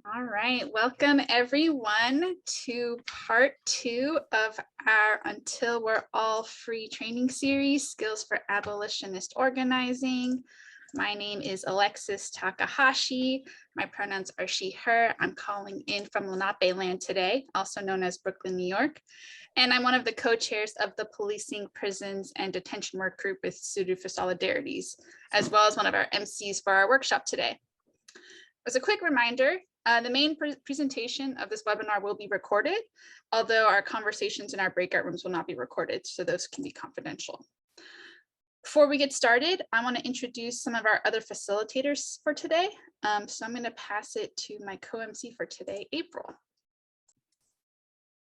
All right, welcome everyone to part 2 of our Until We're All Free training series, Skills for Abolitionist Organizing. My name is Alexis Takahashi. My pronouns are she, her. I'm calling in from Lenape land today, also known as Brooklyn, New York. And I'm one of the co-chairs of the Policing, Prisons, and Detention Work Group with Sudo for Solidarities, as well as one of our MCs for our workshop today. As a quick reminder, the main presentation of this webinar will be recorded, although our conversations in our breakout rooms will not be recorded, so those can be confidential. Before we get started, I want to introduce some of our other facilitators for today. So I'm going to pass it to my co-MC for today, April.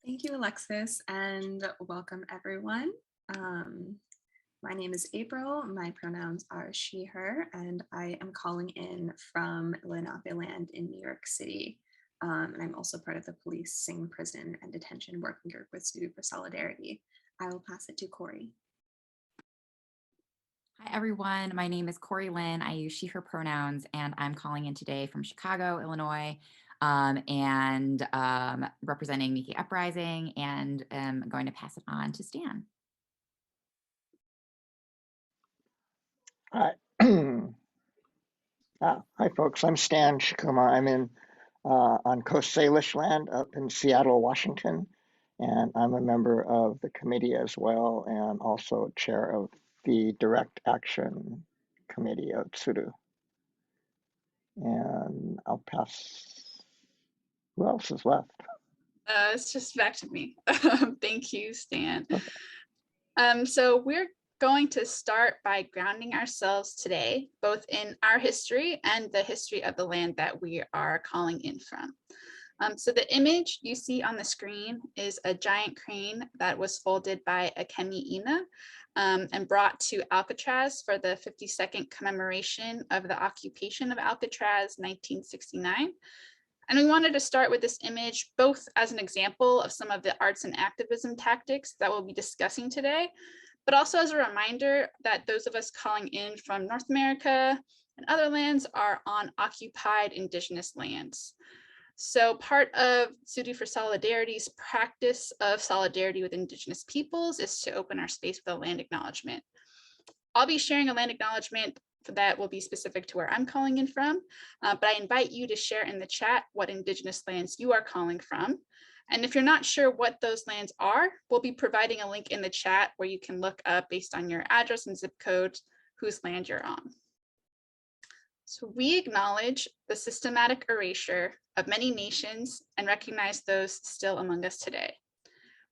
Thank you, Alexis, and welcome everyone. My name is April. My pronouns are she, her, and I am calling in from Lenape land in New York City. And I'm also part of the Policing, Prison, and Detention Working Group with Sudo for Solidarity. I will pass it to Corey. Hi, everyone. My name is Corey Lynn. I use she, her pronouns, and I'm calling in today from Chicago, Illinois, and representing Nikkei Uprising, and I'm going to pass it on to Stan. Hi. Hi, folks. I'm Stan Shikuma. I'm on Coast Salish land up in Seattle, Washington, and I'm a member of the committee as well, and also chair of the Direct Action Committee of Sudo. And I'll pass. Who else is left? It's just back to me. Thank you, Stan. Okay. So we're going to start by grounding ourselves today, both in our history and the history of the land that we are calling in from. So the image you see on the screen is a giant crane that was folded by Akemi Ina and brought to Alcatraz for the 52nd commemoration of the occupation of Alcatraz, 1969. And we wanted to start with this image, both as an example of some of the arts and activism tactics that we'll be discussing today, but also as a reminder that those of us calling in from North America and other lands are on occupied indigenous lands. So part of Sudo for Solidarity's practice of solidarity with indigenous peoples is to open our space with a land acknowledgement. I'll be sharing a land acknowledgement that will be specific to where I'm calling in from, but I invite you to share in the chat what indigenous lands you are calling from. And if you're not sure what those lands are, we'll be providing a link in the chat where you can look up based on your address and zip code whose land you're on. So we acknowledge the systematic erasure of many nations and recognize those still among us today.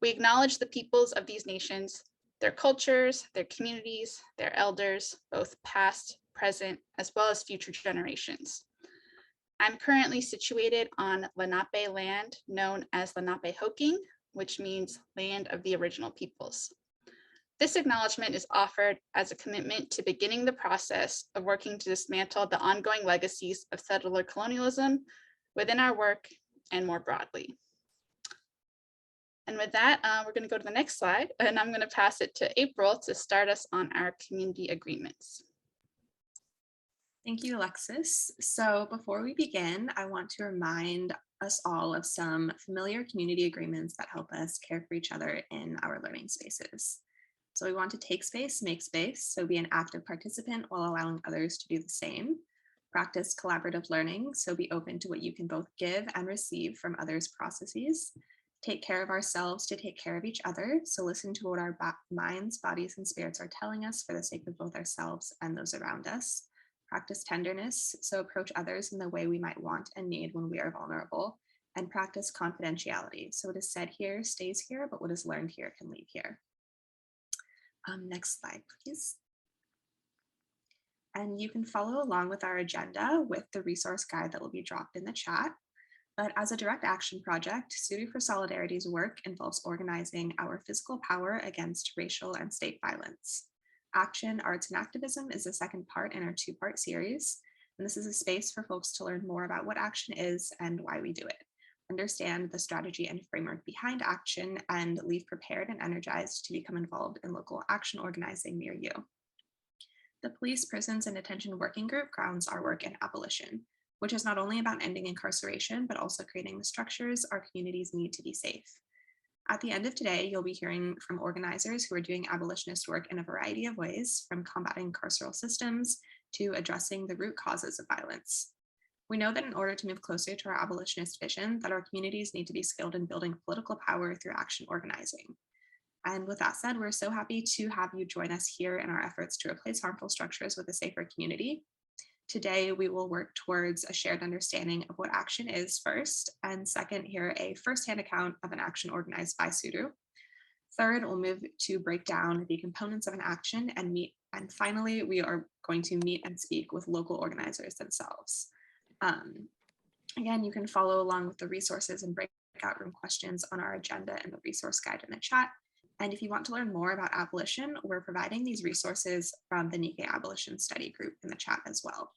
We acknowledge the peoples of these nations, their cultures, their communities, their elders, both past, present, as well as future generations. I'm currently situated on Lenape land known as Lenape Hoking, which means land of the original peoples. This acknowledgement is offered as a commitment to beginning the process of working to dismantle the ongoing legacies of settler colonialism within our work and more broadly. And with that, we're going to go to the next slide, and I'm going to pass it to April to start us on our community agreements. Thank you, Alexis. So before we begin, I want to remind us all of some familiar community agreements that help us care for each other in our learning spaces. So we want to take space, make space, so be an active participant while allowing others to do the same. Practice collaborative learning, so be open to what you can both give and receive from others' processes. Take care of ourselves to take care of each other, so listen to what our minds, bodies, and spirits are telling us for the sake of both ourselves and those around us. Practice tenderness, so approach others in the way we might want and need when we are vulnerable. And practice confidentiality, so what is said here stays here, but what is learned here can leave here. Next slide, please. And you can follow along with our agenda with the resource guide that will be dropped in the chat. But as a direct action project, Sudo for Solidarity's work involves organizing our physical power against racial and state violence. Action, Arts, and Activism is the second part in our two-part series. And this is a space for folks to learn more about what action is and why we do it. Understand the strategy and framework behind action, and leave prepared and energized to become involved in local action organizing near you. The Police, Prisons, and Detention Working Group grounds our work in abolition. which is not only about ending incarceration, but also creating the structures our communities need to be safe. At the end of today, you'll be hearing from organizers who are doing abolitionist work in a variety of ways, from combating carceral systems to addressing the root causes of violence. We know that in order to move closer to our abolitionist vision, that our communities need to be skilled in building political power through action organizing. And with that said, we're so happy to have you join us here in our efforts to replace harmful structures with a safer community. Today, we will work towards a shared understanding of what action is first, and second, hear a firsthand account of an action organized by Sudu. Third, we'll move to break down the components of an action and meet. And finally, we are going to meet and speak with local organizers themselves. Again, you can follow along with the resources and breakout room questions on our agenda and the resource guide in the chat. And if you want to learn more about abolition, we're providing these resources from the Nikkei Abolition Study Group in the chat as well.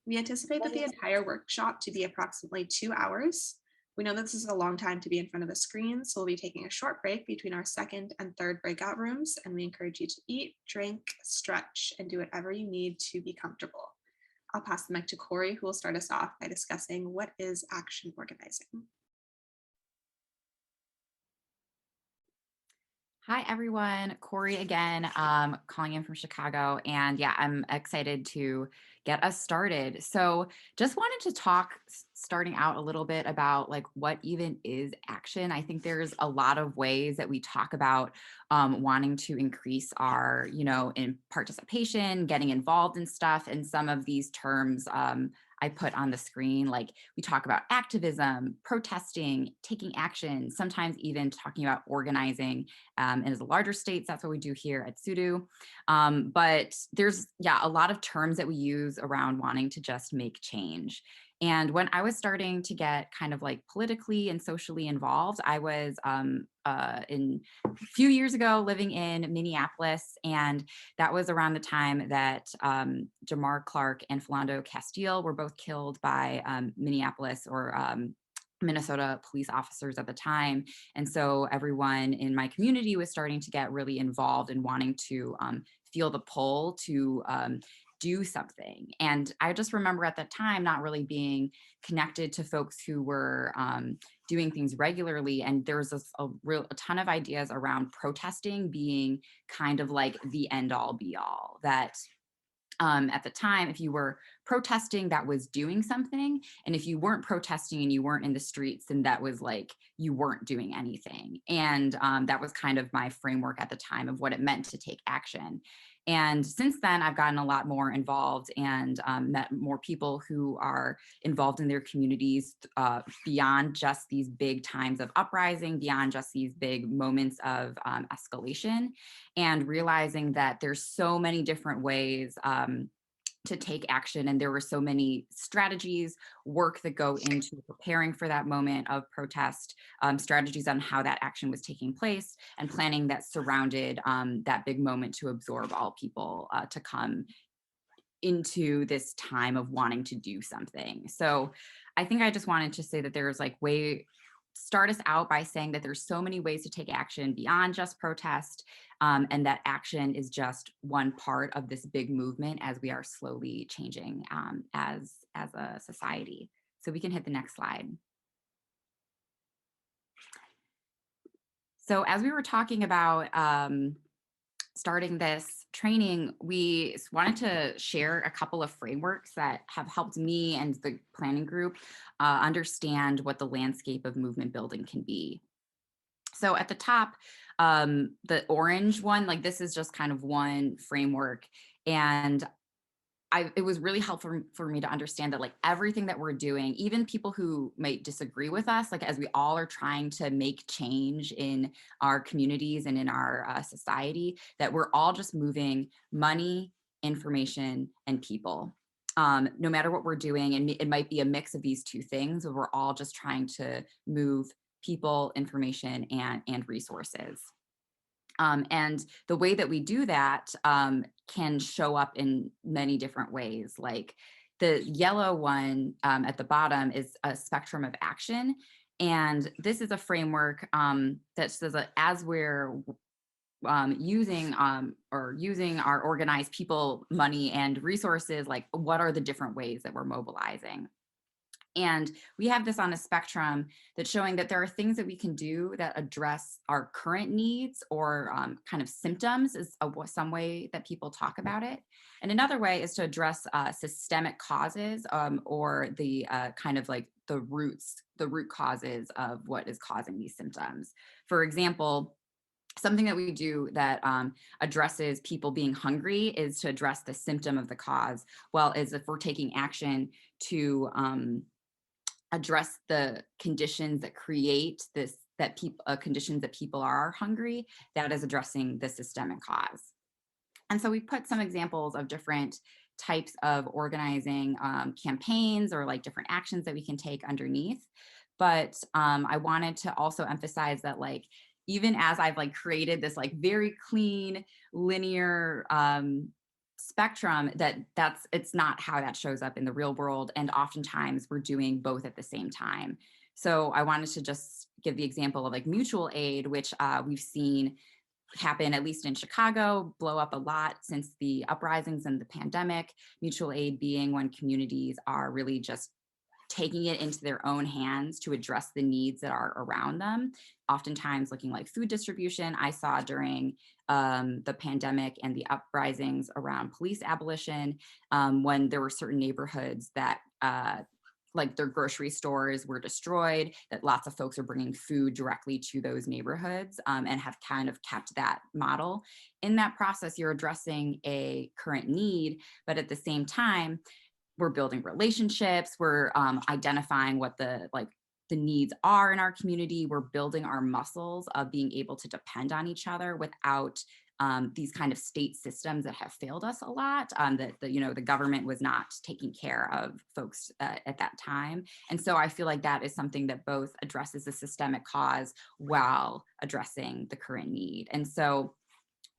We anticipate that the entire workshop to be approximately 2 hours. We know that this is a long time to be in front of a screen, so we'll be taking a short break between our second and third breakout rooms, and we encourage you to eat, drink, stretch, and do whatever you need to be comfortable. I'll pass the mic to Corey, who will start us off by discussing what is action organizing. Hi, everyone. Corey again, calling in from Chicago. And yeah, I'm excited to get us started. So just wanted to talk starting out a little bit about like what even is action. I think there's a lot of ways that we talk about wanting to increase our, in participation, getting involved in stuff. And some of these terms I put on the screen, like we talk about activism, protesting, taking action, sometimes even talking about organizing. And as a larger states, that's what we do here at Sudu. But there's, a lot of terms that we use around wanting to just make change. And when I was starting to get kind of like politically and socially involved, I was in a few years ago living in Minneapolis, and that was around the time that Jamar Clark and Philando Castile were both killed by Minneapolis or Minnesota police officers at the time. And so everyone in my community was starting to get really involved in wanting to feel the pull to do something. And I just remember at that time not really being connected to folks who were doing things regularly. And there was a ton of ideas around protesting being kind of like the end all be all, that at the time, if you were protesting, that was doing something. And if you weren't protesting and you weren't in the streets, then that was like you weren't doing anything. And that was kind of my framework at the time of what it meant to take action. And since then, I've gotten a lot more involved and met more people who are involved in their communities beyond just these big times of uprising, beyond just these big moments of escalation, and realizing that there's so many different ways to take action. And there were so many strategies, work that go into preparing for that moment of protest, strategies on how that action was taking place, and planning that surrounded that big moment to absorb all people to come into this time of wanting to do something. So I think I just wanted to say that there's like start us out by saying that there's so many ways to take action beyond just protest, and that action is just one part of this big movement as we are slowly changing as a society. So we can hit the next slide. So as we were talking about starting this training, we wanted to share a couple of frameworks that have helped me and the planning group understand what the landscape of movement building can be. So at the top, the orange one, like this is just kind of one framework. And it was really helpful for me to understand that like everything that we're doing, even people who might disagree with us, like as we all are trying to make change in our communities and in our society, that we're all just moving money, information, and people. No matter what we're doing, and it might be a mix of these two things, but we're all just trying to move people, information, and resources. And the way that we do that can show up in many different ways. Like the yellow one at the bottom is a spectrum of action. And this is a framework that says that as we're using our organized people, money, and resources, like what are the different ways that we're mobilizing? And we have this on a spectrum that's showing that there are things that we can do that address our current needs or kind of symptoms is some way that people talk about it. And another way is to address systemic causes or the kind of like the root causes of what is causing these symptoms. For example, something that we do that addresses people being hungry is to address the symptom of the cause, well as if we're taking action to address the conditions that create this, that people conditions that people are hungry, that is addressing the systemic cause. And so we put some examples of different types of organizing campaigns or like different actions that we can take underneath. But I wanted to also emphasize that like, even as I've like created this like very clean linear spectrum, it's not how that shows up in the real world. And oftentimes we're doing both at the same time. So I wanted to just give the example of like mutual aid, which we've seen happen, at least in Chicago, blow up a lot since the uprisings and the pandemic. Mutual aid being when communities are really just taking it into their own hands to address the needs that are around them, oftentimes looking like food distribution. I saw during the pandemic and the uprisings around police abolition, when there were certain neighborhoods that like their grocery stores were destroyed, that lots of folks are bringing food directly to those neighborhoods and have kind of kept that model. In that process, you're addressing a current need, but at the same time, we're building relationships, we're identifying what the needs are in our community, we're building our muscles of being able to depend on each other without these kind of state systems that have failed us a lot, that the government was not taking care of folks at that time. And so I feel like that is something that both addresses the systemic cause while addressing the current need. And so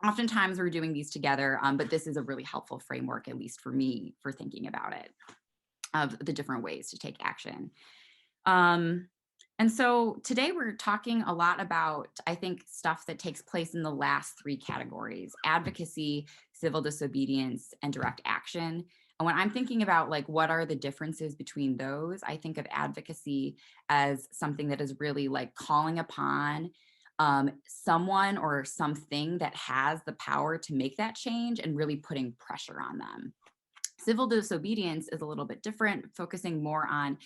oftentimes we're doing these together, but this is a really helpful framework, at least for me, for thinking about it, of the different ways to take action. And so today we're talking a lot about, I think, stuff that takes place in the last three categories: advocacy, civil disobedience, and direct action. And when I'm thinking about like, what are the differences between those, I think of advocacy as something that is really like calling upon someone or something that has the power to make that change and really putting pressure on them. Civil disobedience is a little bit different, focusing more on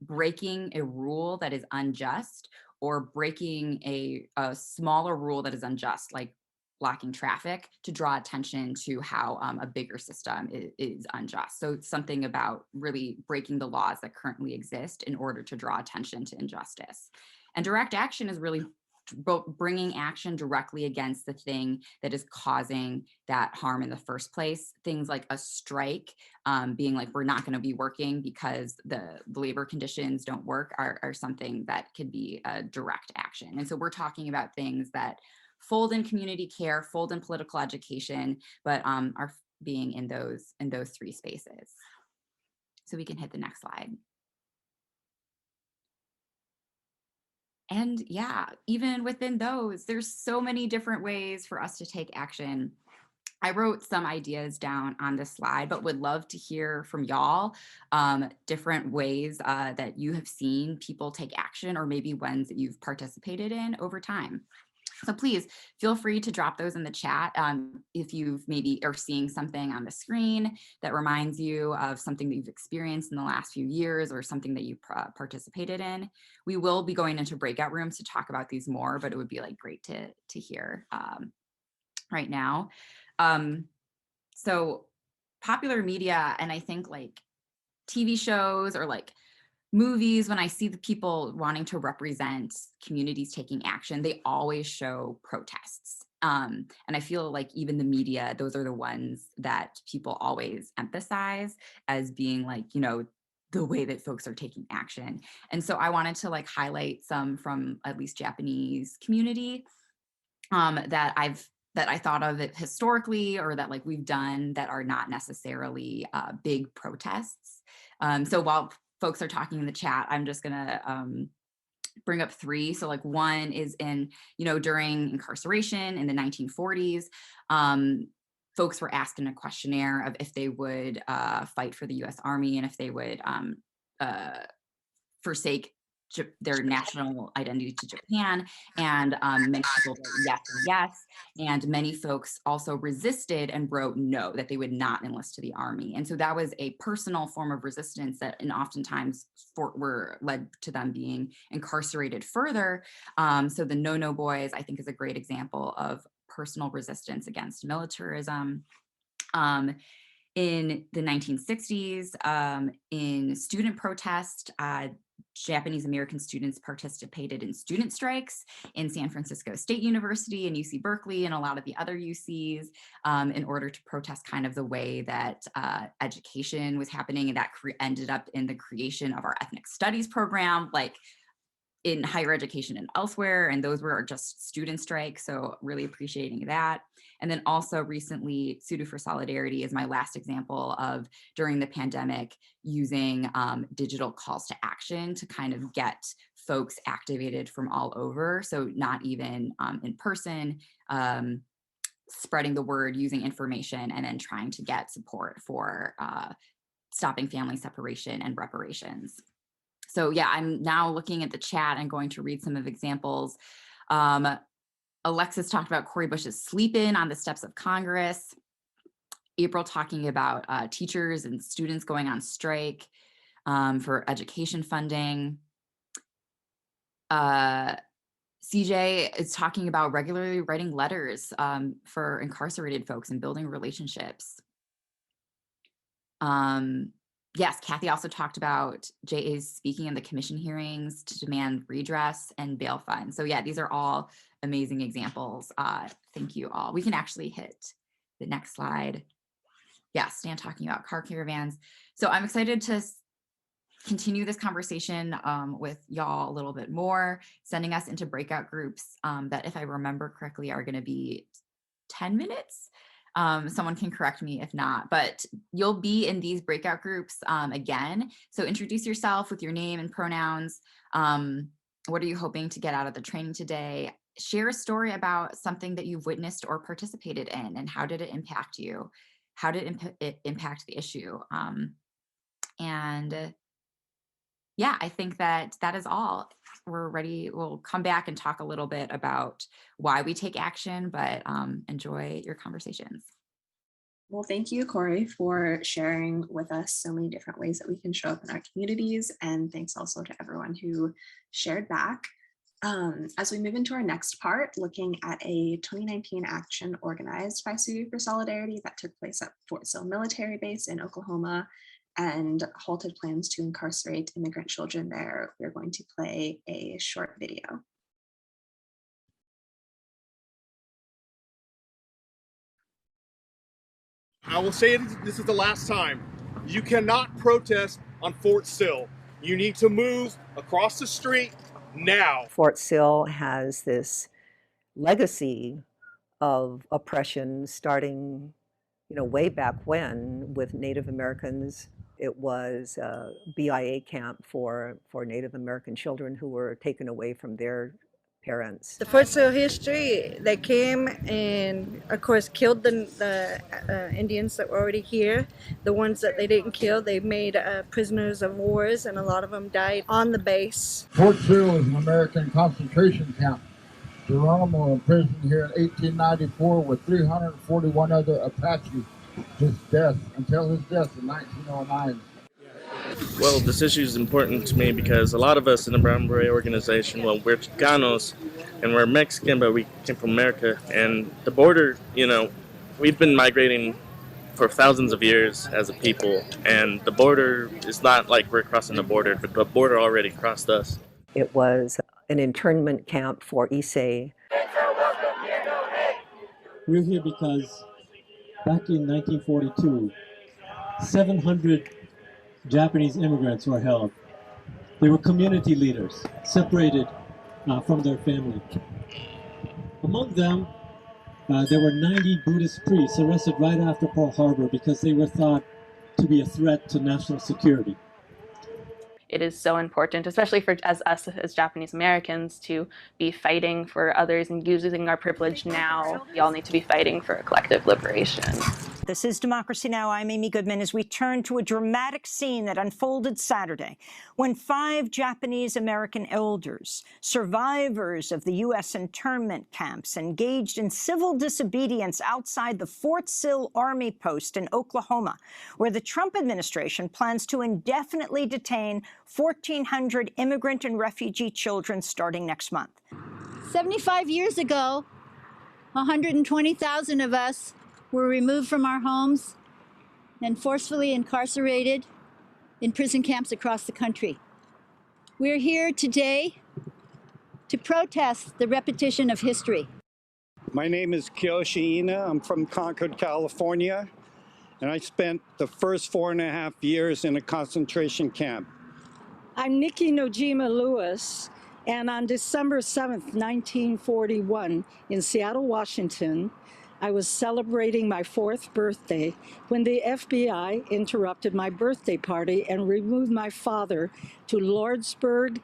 breaking a rule that is unjust, or breaking a smaller rule that is unjust, like blocking traffic, to draw attention to how a bigger system is unjust. So it's something about really breaking the laws that currently exist in order to draw attention to injustice. And direct action is really bringing action directly against the thing that is causing that harm in the first place. Things like a strike, being like, we're not going to be working because the labor conditions don't work, are something that could be a direct action. And so we're talking about things that fold in community care, fold in political education, but are being in those three spaces. So we can hit the next slide. And yeah, even within those, there's so many different ways for us to take action. I wrote some ideas down on this slide, but would love to hear from y'all different ways that you have seen people take action, or maybe ones that you've participated in over time. So please feel free to drop those in the chat if you've maybe are seeing something on the screen that reminds you of something that you've experienced in the last few years, or something that you participated in. We will be going into breakout rooms to talk about these more, but it would be like great to hear right now. So popular media, and I think like TV shows or like movies, when I see the people wanting to represent communities taking action, they always show protests. And I feel like even the media, those are the ones that people always emphasize as being like, the way that folks are taking action. And so I wanted to like highlight some from at least Japanese community that I thought of it historically, or that like we've done, that are not necessarily big protests. So while folks are talking in the chat, I'm just gonna bring up three. So like one is in, during incarceration in the 1940s, folks were asked in a questionnaire of if they would fight for the US Army and if they would forsake their national identity to Japan, and many people wrote yes and yes, and many folks also resisted and wrote no, that they would not enlist to the army. And so that was a personal form of resistance that, and oftentimes were led to them being incarcerated further. So the No Boys, I think, is a great example of personal resistance against militarism. In the 1960s, in student protest, Japanese American students participated in student strikes in San Francisco State University and UC Berkeley and a lot of the other UCs in order to protest kind of the way that education was happening, and that ended up in the creation of our ethnic studies program, like in higher education and elsewhere, and those were just student strikes, so really appreciating that. And then also recently, Sudo for Solidarity is my last example of, during the pandemic, using digital calls to action to kind of get folks activated from all over, so not even in person, spreading the word, using information, and then trying to get support for stopping family separation and reparations. So yeah, I'm now looking at the chat and going to read some of examples. Alexis talked about Cori Bush's sleep-in on the steps of Congress. April talking about teachers and students going on strike for education funding. CJ is talking about regularly writing letters for incarcerated folks and building relationships. Yes, Kathy also talked about JA's speaking in the commission hearings to demand redress and bail funds. So yeah, these are all amazing examples. Thank you all. We can actually hit the next slide. Yeah, Stan talking about car caravans. So I'm excited to continue this conversation with y'all a little bit more, sending us into breakout groups that, if I remember correctly, are going to be 10 minutes. Someone can correct me if not, but you'll be in these breakout groups again. So introduce yourself with your name and pronouns. What are you hoping to get out of the training today? Share a story about something that you've witnessed or participated in, and how did it impact you? How did it impact the issue? And yeah, I think that is all. We're ready. We'll come back and talk a little bit about why we take action, but enjoy your conversations. Well, thank you, Cori, for sharing with us so many different ways that we can show up in our communities. And thanks also to everyone who shared back. As we move into our next part, looking at a 2019 action organized by Sudo for Solidarity that took place at Fort Sill Military Base in Oklahoma and halted plans to incarcerate immigrant children there, we're going to play a short video. I will say this is the last time. You cannot protest on Fort Sill. You need to move across the street now. Fort Sill has this legacy of oppression starting, way back when with Native Americans. It was a BIA camp for Native American children who were taken away from their parents. The Fort Sill history, they came and of course killed the Indians that were already here. The ones that they didn't kill, they made prisoners of wars, and a lot of them died on the base. Fort Sill is an American concentration camp. Geronimo imprisoned here in 1894 with 341 other Apaches. His death, until his death in 1909. Well, this issue is important to me because a lot of us in the Brown Beret organization, well, we're Chicanos and we're Mexican, but we came from America. And the border, we've been migrating for thousands of years as a people. And the border is not like we're crossing the border, but the border already crossed us. It was an internment camp for Issei. We're here because back in 1942, 700 Japanese immigrants were held. They were community leaders, separated from their family. Among them, there were 90 Buddhist priests arrested right after Pearl Harbor because they were thought to be a threat to national security. it is so important, especially for us as Japanese Americans, to be fighting for others and using our privilege now. We all need to be fighting for a collective liberation. This is Democracy Now! I'm Amy Goodman as we turn to a dramatic scene that unfolded Saturday when 5 Japanese American elders, survivors of the U.S. internment camps, engaged in civil disobedience outside the Fort Sill Army Post in Oklahoma, where the Trump administration plans to indefinitely detain 1,400 immigrant and refugee children starting next month. 75 years ago, 120,000 of us were removed from our homes and forcefully incarcerated in prison camps across the country. We're here today to protest the repetition of history. My name is Kiyoshi Ina. I'm from Concord, California, and I spent the first 4.5 years in a concentration camp. I'm Nikki Nojima Lewis, and on December 7th, 1941, in Seattle, Washington, I was celebrating my 4th birthday when the FBI interrupted my birthday party and removed my father to Lordsburg,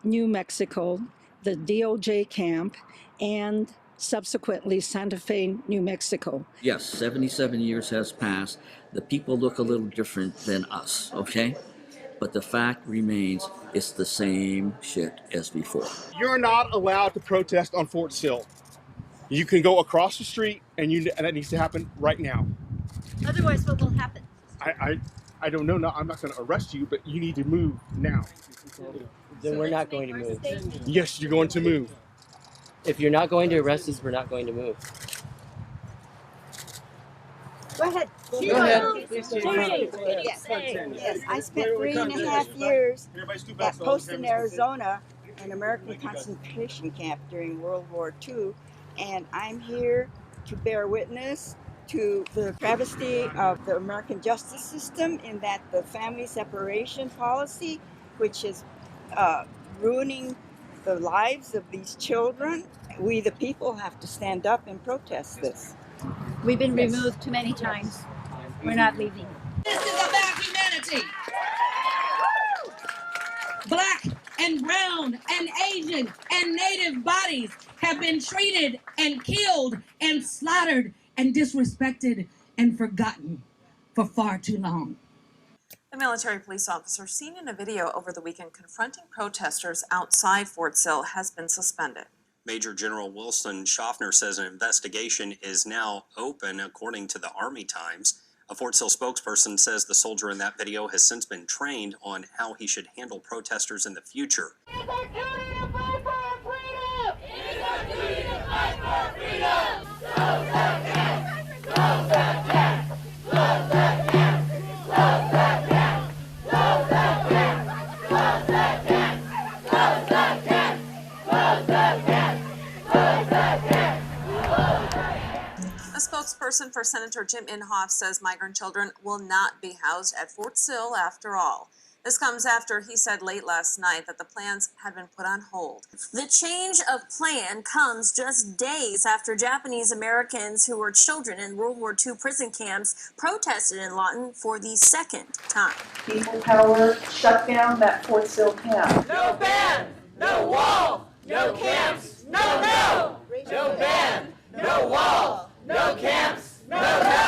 New Mexico, the DOJ camp, and subsequently Santa Fe, New Mexico. Yes, 77 years has passed. The people look a little different than us, okay? But the fact remains, it's the same shit as before. You're not allowed to protest on Fort Sill. You can go across the street, and that needs to happen right now. Otherwise, what will happen? I don't know. No, I'm not going to arrest you, but you need to move now. Then we're not going to move. Yes, you're going to move. If you're not going to arrest us, we're not going to move. Go ahead. Go ahead. Yes, I spent 3.5 years at post in Arizona, an American concentration camp during World War II, and I'm here to bear witness to the travesty of the American justice system in that the family separation policy, which is ruining the lives of these children. We, the people, have to stand up and protest this. We've been removed too many times. We're not leaving. This is about humanity. Black and brown and Asian and Native bodies have been treated and killed and slaughtered and disrespected and forgotten for far too long. A military police officer seen in a video over the weekend confronting protesters outside Fort Sill has been suspended. Major General Wilson Schaffner says an investigation is now open, according to the Army Times. A Fort Sill spokesperson says the soldier in that video has since been trained on how he should handle protesters in the future. It's our duty to fight for our freedom! It's our duty to fight for our freedom! Close that camp! Close that camp! Close that camp! Close that camp! Close that camp! Close that camp! Close that camp! Close that camp! Close that camp! A spokesperson for Senator Jim Inhofe says migrant children will not be housed at Fort Sill after all. This comes after he said late last night that the plans had been put on hold. The change of plan comes just days after Japanese Americans who were children in World War II prison camps protested in Lawton for the 2nd time. People power shut down that Fort Sill camp. No ban! No wall! No camps! No, no! No ban! No wall! No camps! No, no!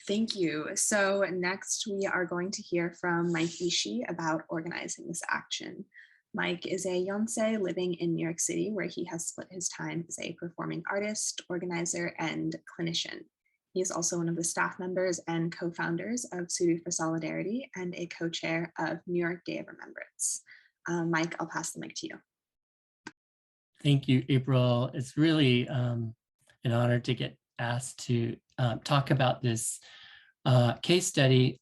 Thank you. So next we are going to hear from Mike Ishii about organizing this action. Mike is a Yonsei living in New York City, where he has split his time as a performing artist, organizer, and clinician. He is also one of the staff members and co-founders of Suru for Solidarity and a co-chair of New York Day of Remembrance. Mike, I'll pass the mic to you. Thank you, April. It's really an honor to get asked to talk about this case study.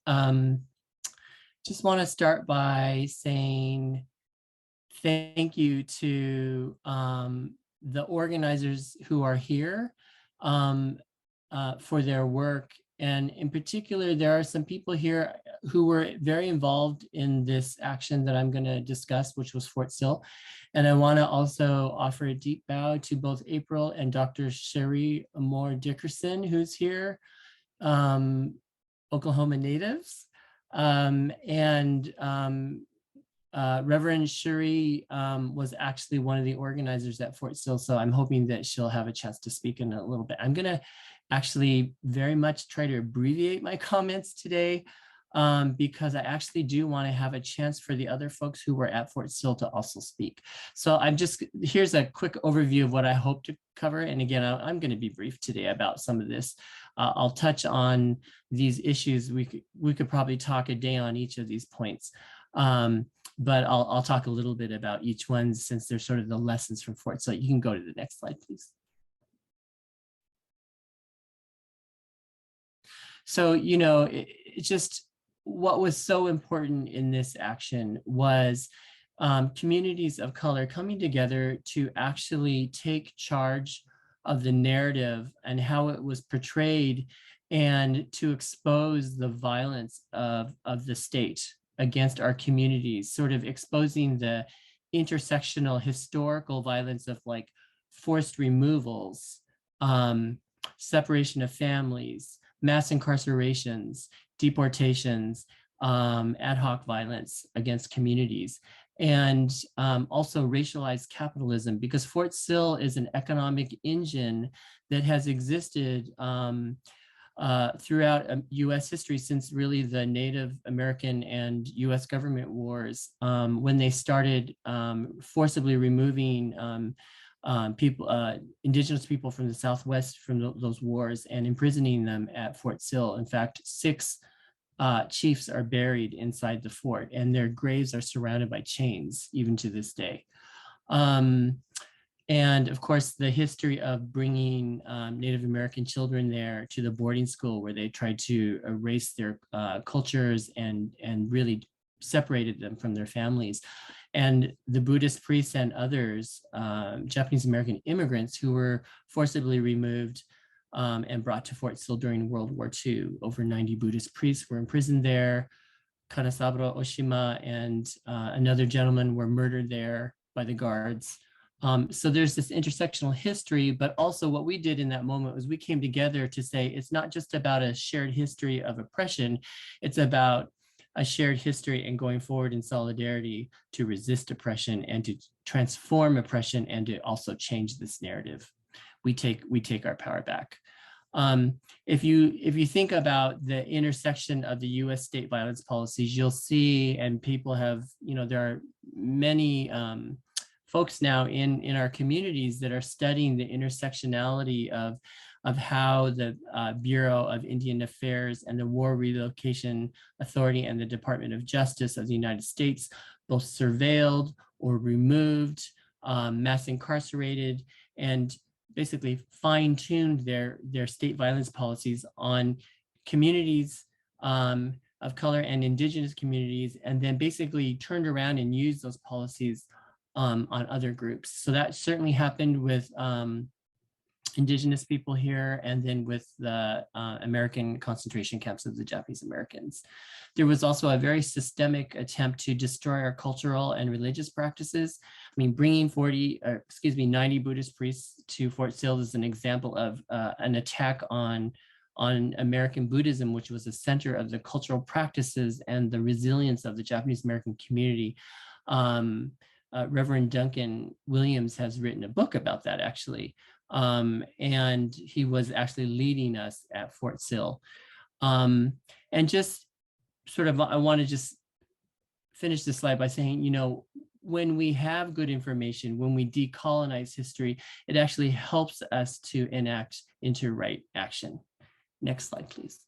Just want to start by saying thank you to the organizers who are here for their work And in particular, there are some people here who were very involved in this action that I'm going to discuss, which was Fort Sill. And I want to also offer a deep bow to both April and Dr. Sherry Moore Dickerson, who's here, Oklahoma natives. Reverend Sherry was actually one of the organizers at Fort Sill, so I'm hoping that she'll have a chance to speak in a little bit. I'm going to actually very much try to abbreviate my comments today because I actually do want to have a chance for the other folks who were at Fort Sill to also speak. So here's a quick overview of what I hope to cover. And again, I'm going to be brief today about some of this. I'll touch on these issues. We could probably talk a day on each of these points. But I'll talk a little bit about each one since they're sort of the lessons from Fort Sill. You can go to the next slide, please. So, you know, it's just what was so important in this action was communities of color coming together to actually take charge of the narrative and how it was portrayed and to expose the violence of the state against our communities, sort of exposing the intersectional historical violence of like forced removals, separation of families, mass incarcerations, deportations, ad hoc violence against communities, and also racialized capitalism, because Fort Sill is an economic engine that has existed throughout US history since really the Native American and US government wars, when they started forcibly removing indigenous people from the Southwest from those wars and imprisoning them at Fort Sill. In fact, 6 chiefs are buried inside the fort, and their graves are surrounded by chains even to this day. And of course, the history of bringing Native American children there to the boarding school where they tried to erase their cultures and really separated them from their families. And the Buddhist priests and others, Japanese American immigrants who were forcibly removed and brought to Fort Sill during World War II. Over 90 Buddhist priests were imprisoned there. Kanasaburo Oshima and another gentleman were murdered there by the guards. So there's this intersectional history, but also what we did in that moment was we came together to say it's not just about a shared history of oppression, it's about a shared history and going forward in solidarity to resist oppression and to transform oppression and to also change this narrative. We take our power back. If you think about the intersection of the US state violence policies, you'll see, and people have, you know, there are many folks now in our communities that are studying the intersectionality of how the Bureau of Indian Affairs and the War Relocation Authority and the Department of Justice of the United States both surveilled or removed, mass incarcerated, and basically fine-tuned their state violence policies on communities of color and indigenous communities, and then basically turned around and used those policies on other groups. So that certainly happened with indigenous people here, and then with the American concentration camps of the Japanese Americans. There was also a very systemic attempt to destroy our cultural and religious practices. I mean, bringing 90 Buddhist priests to Fort Sill is an example of an attack on American Buddhism, which was a center of the cultural practices and the resilience of the Japanese American community. Reverend Duncan Williams has written a book about that, actually. And he was actually leading us at Fort Sill. And just sort of, I want to just finish this slide by saying, you know, when we have good information, when we decolonize history, it actually helps us to enact into right action. Next slide, please.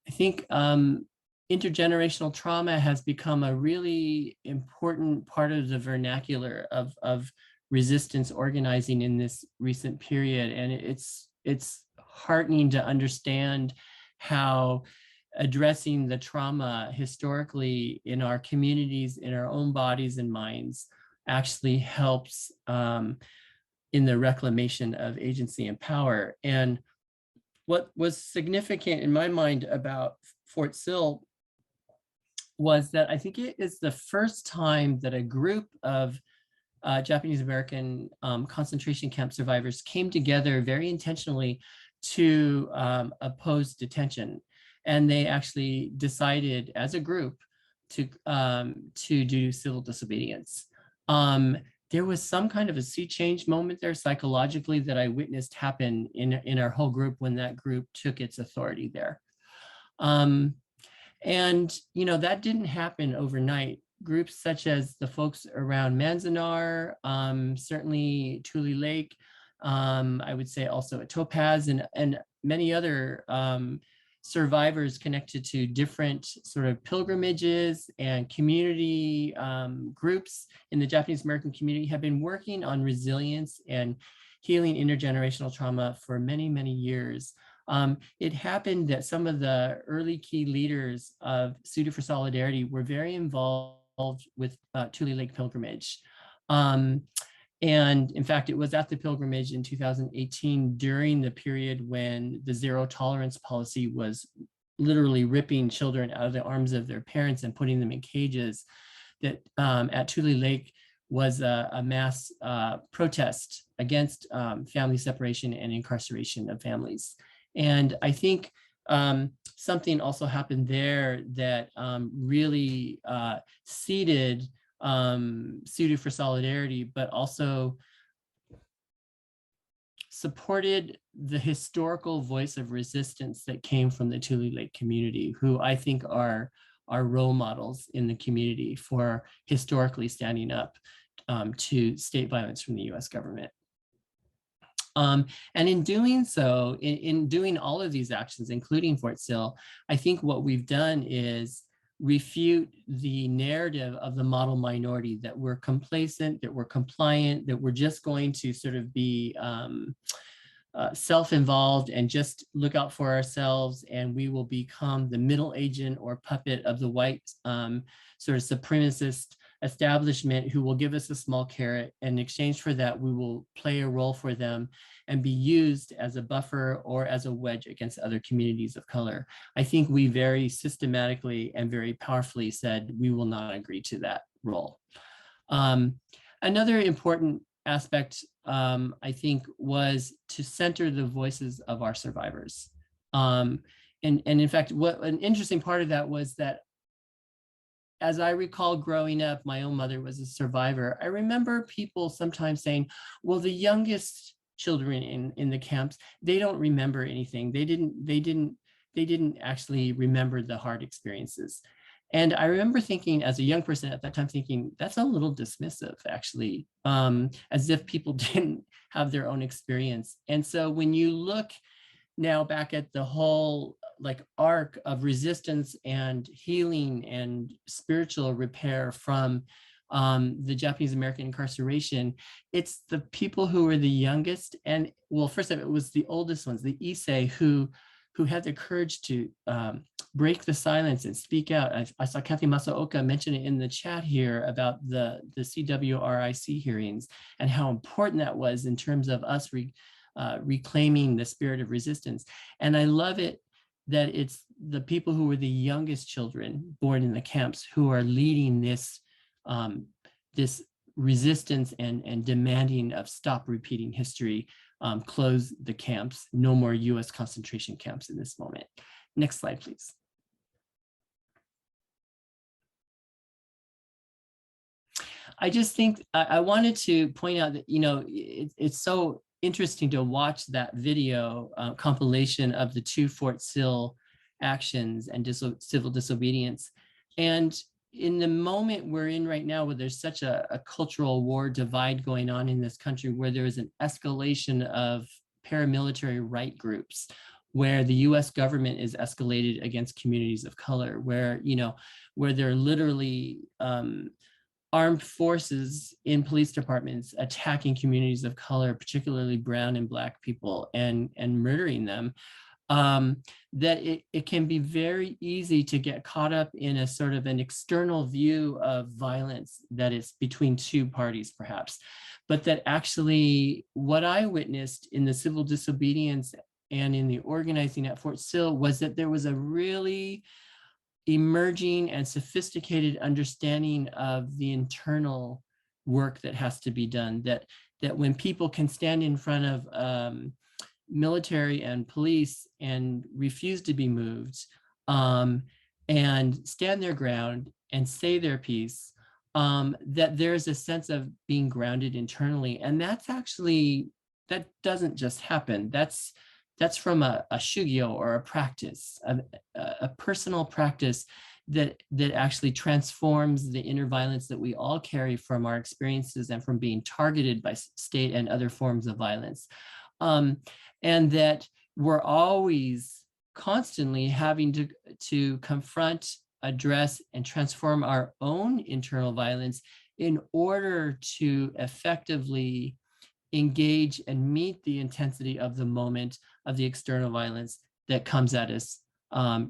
I think intergenerational trauma has become a really important part of the vernacular of resistance organizing in this recent period. And it's heartening to understand how addressing the trauma historically in our communities, in our own bodies and minds, actually helps in the reclamation of agency and power. And what was significant in my mind about Fort Sill was that I think it is the first time that a group of Japanese American concentration camp survivors came together very intentionally to oppose detention. And they actually decided as a group to do civil disobedience. There was some kind of a sea change moment there psychologically that I witnessed happen in our whole group when that group took its authority there. And, you know, that didn't happen overnight. Groups such as the folks around Manzanar, certainly Tule Lake, I would say also at Topaz, and many other survivors connected to different sort of pilgrimages and community groups in the Japanese American community have been working on resilience and healing intergenerational trauma for many, many years. It happened that some of the early key leaders of Suited for Solidarity were very involved with Tule Lake pilgrimage. And in fact, it was at the pilgrimage in 2018 during the period when the zero tolerance policy was literally ripping children out of the arms of their parents and putting them in cages, that at Tule Lake was a mass protest against family separation and incarceration of families. And I think something also happened there that really seeded Suited for Solidarity, but also supported the historical voice of resistance that came from the Tule Lake community, who I think are role models in the community for historically standing up to state violence from the US government. And in doing so, in doing all of these actions, including Fort Sill, I think what we've done is refute the narrative of the model minority that we're complacent, that we're compliant, that we're just going to sort of be self-involved and just look out for ourselves, and we will become the middle agent or puppet of the white sort of supremacist establishment who will give us a small carrot, and in exchange for that we will play a role for them and be used as a buffer or as a wedge against other communities of color. I think we very systematically and very powerfully said we will not agree to that role. Another important aspect, I think, was to center the voices of our survivors. And in fact, what an interesting part of that was that, as I recall growing up, my own mother was a survivor. I remember people sometimes saying, well, the youngest children in the camps, they don't remember anything. They didn't actually remember the hard experiences. And I remember thinking, as a young person at that time, thinking that's a little dismissive, actually, as if people didn't have their own experience. And so when you look now back at the whole arc of resistance and healing and spiritual repair from the Japanese American incarceration, it's the people who were the youngest, and well, first of all, it was the oldest ones, the Issei, who had the courage to break the silence and speak out. I saw Kathy Masaoka mention it in the chat here about the CWRIC hearings and how important that was in terms of us reclaiming the spirit of resistance. And I love it that it's the people who were the youngest children born in the camps who are leading this this resistance and demanding of stop repeating history, close the camps, no more US concentration camps in this moment. Next slide, please. I just think I wanted to point out that, you know, it's so interesting to watch that video compilation of the 2 Fort Sill actions and civil disobedience. And in the moment we're in right now, where there's such a cultural war divide going on in this country, where there is an escalation of paramilitary right groups, where the US government is escalated against communities of color, where, you know, where they're literally armed forces in police departments attacking communities of color, particularly brown and black people, and murdering them. that it can be very easy to get caught up in a sort of an external view of violence that is between two parties, perhaps. But that actually what I witnessed in the civil disobedience and in the organizing at Fort Sill was that there was a really emerging and sophisticated understanding of the internal work that has to be done, that when people can stand in front of military and police and refuse to be moved, and stand their ground and say their piece, that there's a sense of being grounded internally. And that's actually, that doesn't just happen. That's from a shugyo, or a practice, a personal practice that actually transforms the inner violence that we all carry from our experiences and from being targeted by state and other forms of violence. And that we're always constantly having to confront, address, and transform our own internal violence in order to effectively engage and meet the intensity of the moment of the external violence that comes at us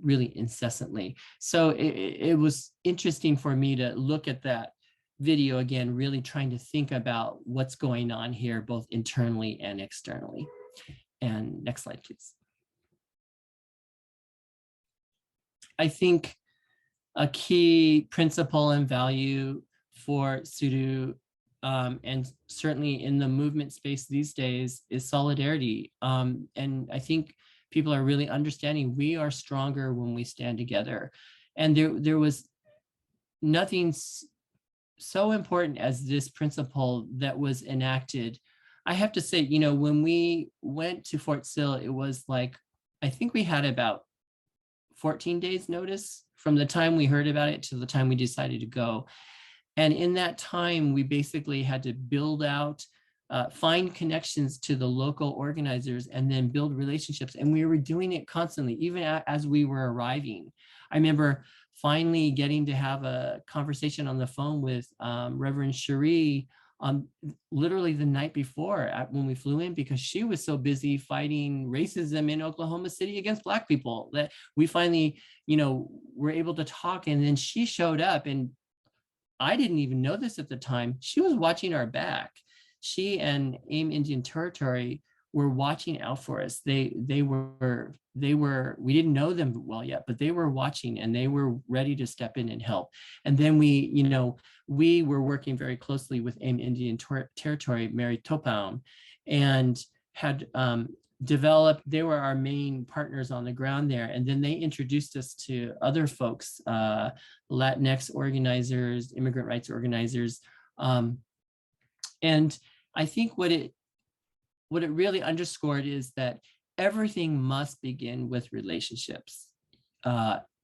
really incessantly. So it was interesting for me to look at that video again, really trying to think about what's going on here, both internally and externally. And next slide, please. I think a key principle and value for Sudu, and certainly in the movement space these days, is solidarity. And I think people are really understanding we are stronger when we stand together. And there was nothing so important as this principle that was enacted. I have to say, you know, when we went to Fort Sill, it was like, I think we had about 14 days notice from the time we heard about it to the time we decided to go. And in that time, we basically had to build out, find connections to the local organizers, and then build relationships. And we were doing it constantly, even as we were arriving. I remember finally getting to have a conversation on the phone with Reverend Cherie literally the night before when we flew in, because she was so busy fighting racism in Oklahoma City against Black people that we finally, you know, were able to talk. And then she showed up, and I didn't even know this at the time. She was watching our back. She and AIM Indian Territory were watching out for us. They were, we didn't know them well yet, but they were watching, and they were ready to step in and help. And then we, you know, we were working very closely with AIM Indian Territory, Mary Topaum, and had developed, they were our main partners on the ground there. And then they introduced us to other folks, Latinx organizers, immigrant rights organizers. And I think what it really underscored is that everything must begin with relationships,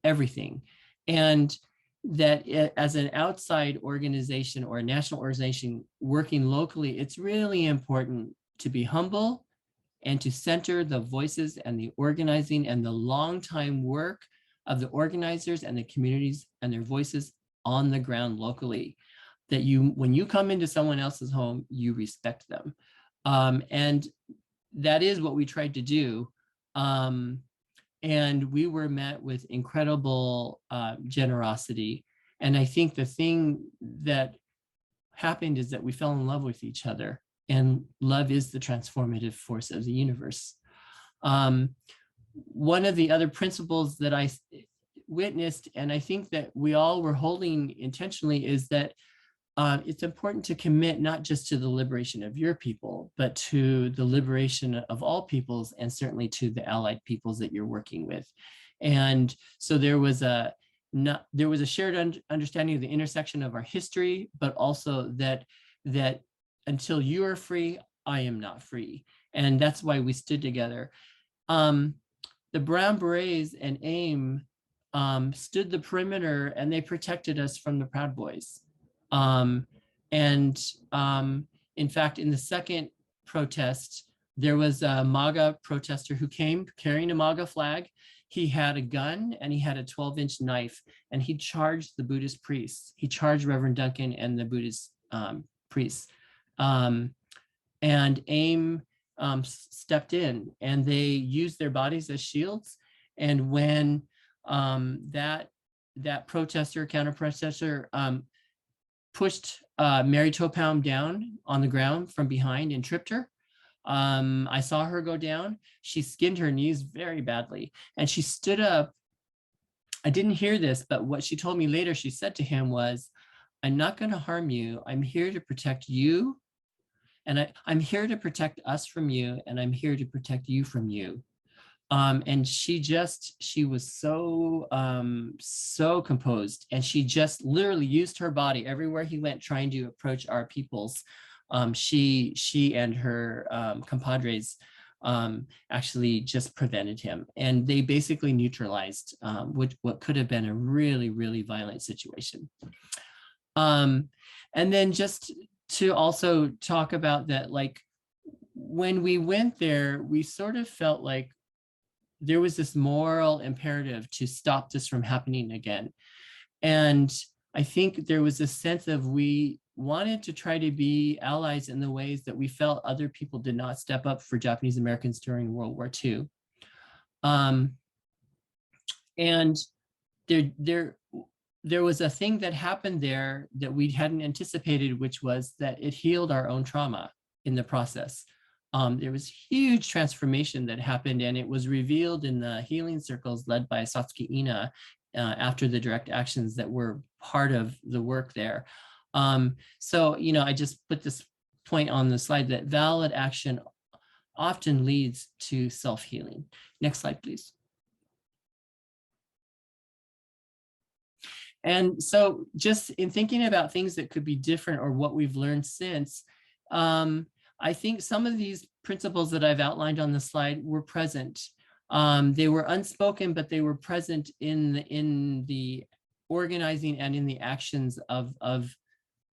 everything. And that as an outside organization or a national organization working locally, it's really important to be humble and to center the voices and the organizing and the long time work of the organizers and the communities and their voices on the ground locally. That when you come into someone else's home, you respect them. And that is what we tried to do. And we were met with incredible generosity. And I think the thing that happened is that we fell in love with each other, and love is the transformative force of the universe. One of the other principles that I witnessed, and I think that we all were holding intentionally, is that it's important to commit not just to the liberation of your people, but to the liberation of all peoples, and certainly to the allied peoples that you're working with. And so there was a shared understanding of the intersection of our history, but also that until you are free, I am not free. And that's why we stood together. The Brown Berets and AIM stood the perimeter, and they protected us from the Proud Boys. In fact, in the second protest, there was a MAGA protester who came carrying a MAGA flag. He had a gun and he had a 12-inch knife, and he charged the Buddhist priests. He charged Reverend Duncan and the Buddhist priests. And AIM stepped in, and they used their bodies as shields. And when that counter protester pushed Mary Topalm down on the ground from behind and tripped her, I saw her go down. She skinned her knees very badly, and she stood up. I didn't hear this, but what she told me later, she said to him was, "I'm not going to harm you. I'm here to protect you. And I'm here to protect us from you. And I'm here to protect you from you." And she was so composed. And she just literally used her body everywhere he went trying to approach our peoples. She and her compadres actually just prevented him. And they basically neutralized what could have been a really, really violent situation. And then just to also talk about that, like when we went there, we sort of felt like there was this moral imperative to stop this from happening again. And I think there was a sense of we wanted to try to be allies in the ways that we felt other people did not step up for Japanese Americans during World War II. And there was a thing that happened there that we hadn't anticipated, which was that it healed our own trauma in the process. There was huge transformation that happened, and it was revealed in the healing circles led by Satsuki Ina after the direct actions that were part of the work there. So, I just put this point on the slide that valid action often leads to self-healing. Next slide, please. And so just in thinking about things that could be different or what we've learned since, I think some of these principles that I've outlined on the slide were present. They were unspoken, but they were present in the organizing and in the actions of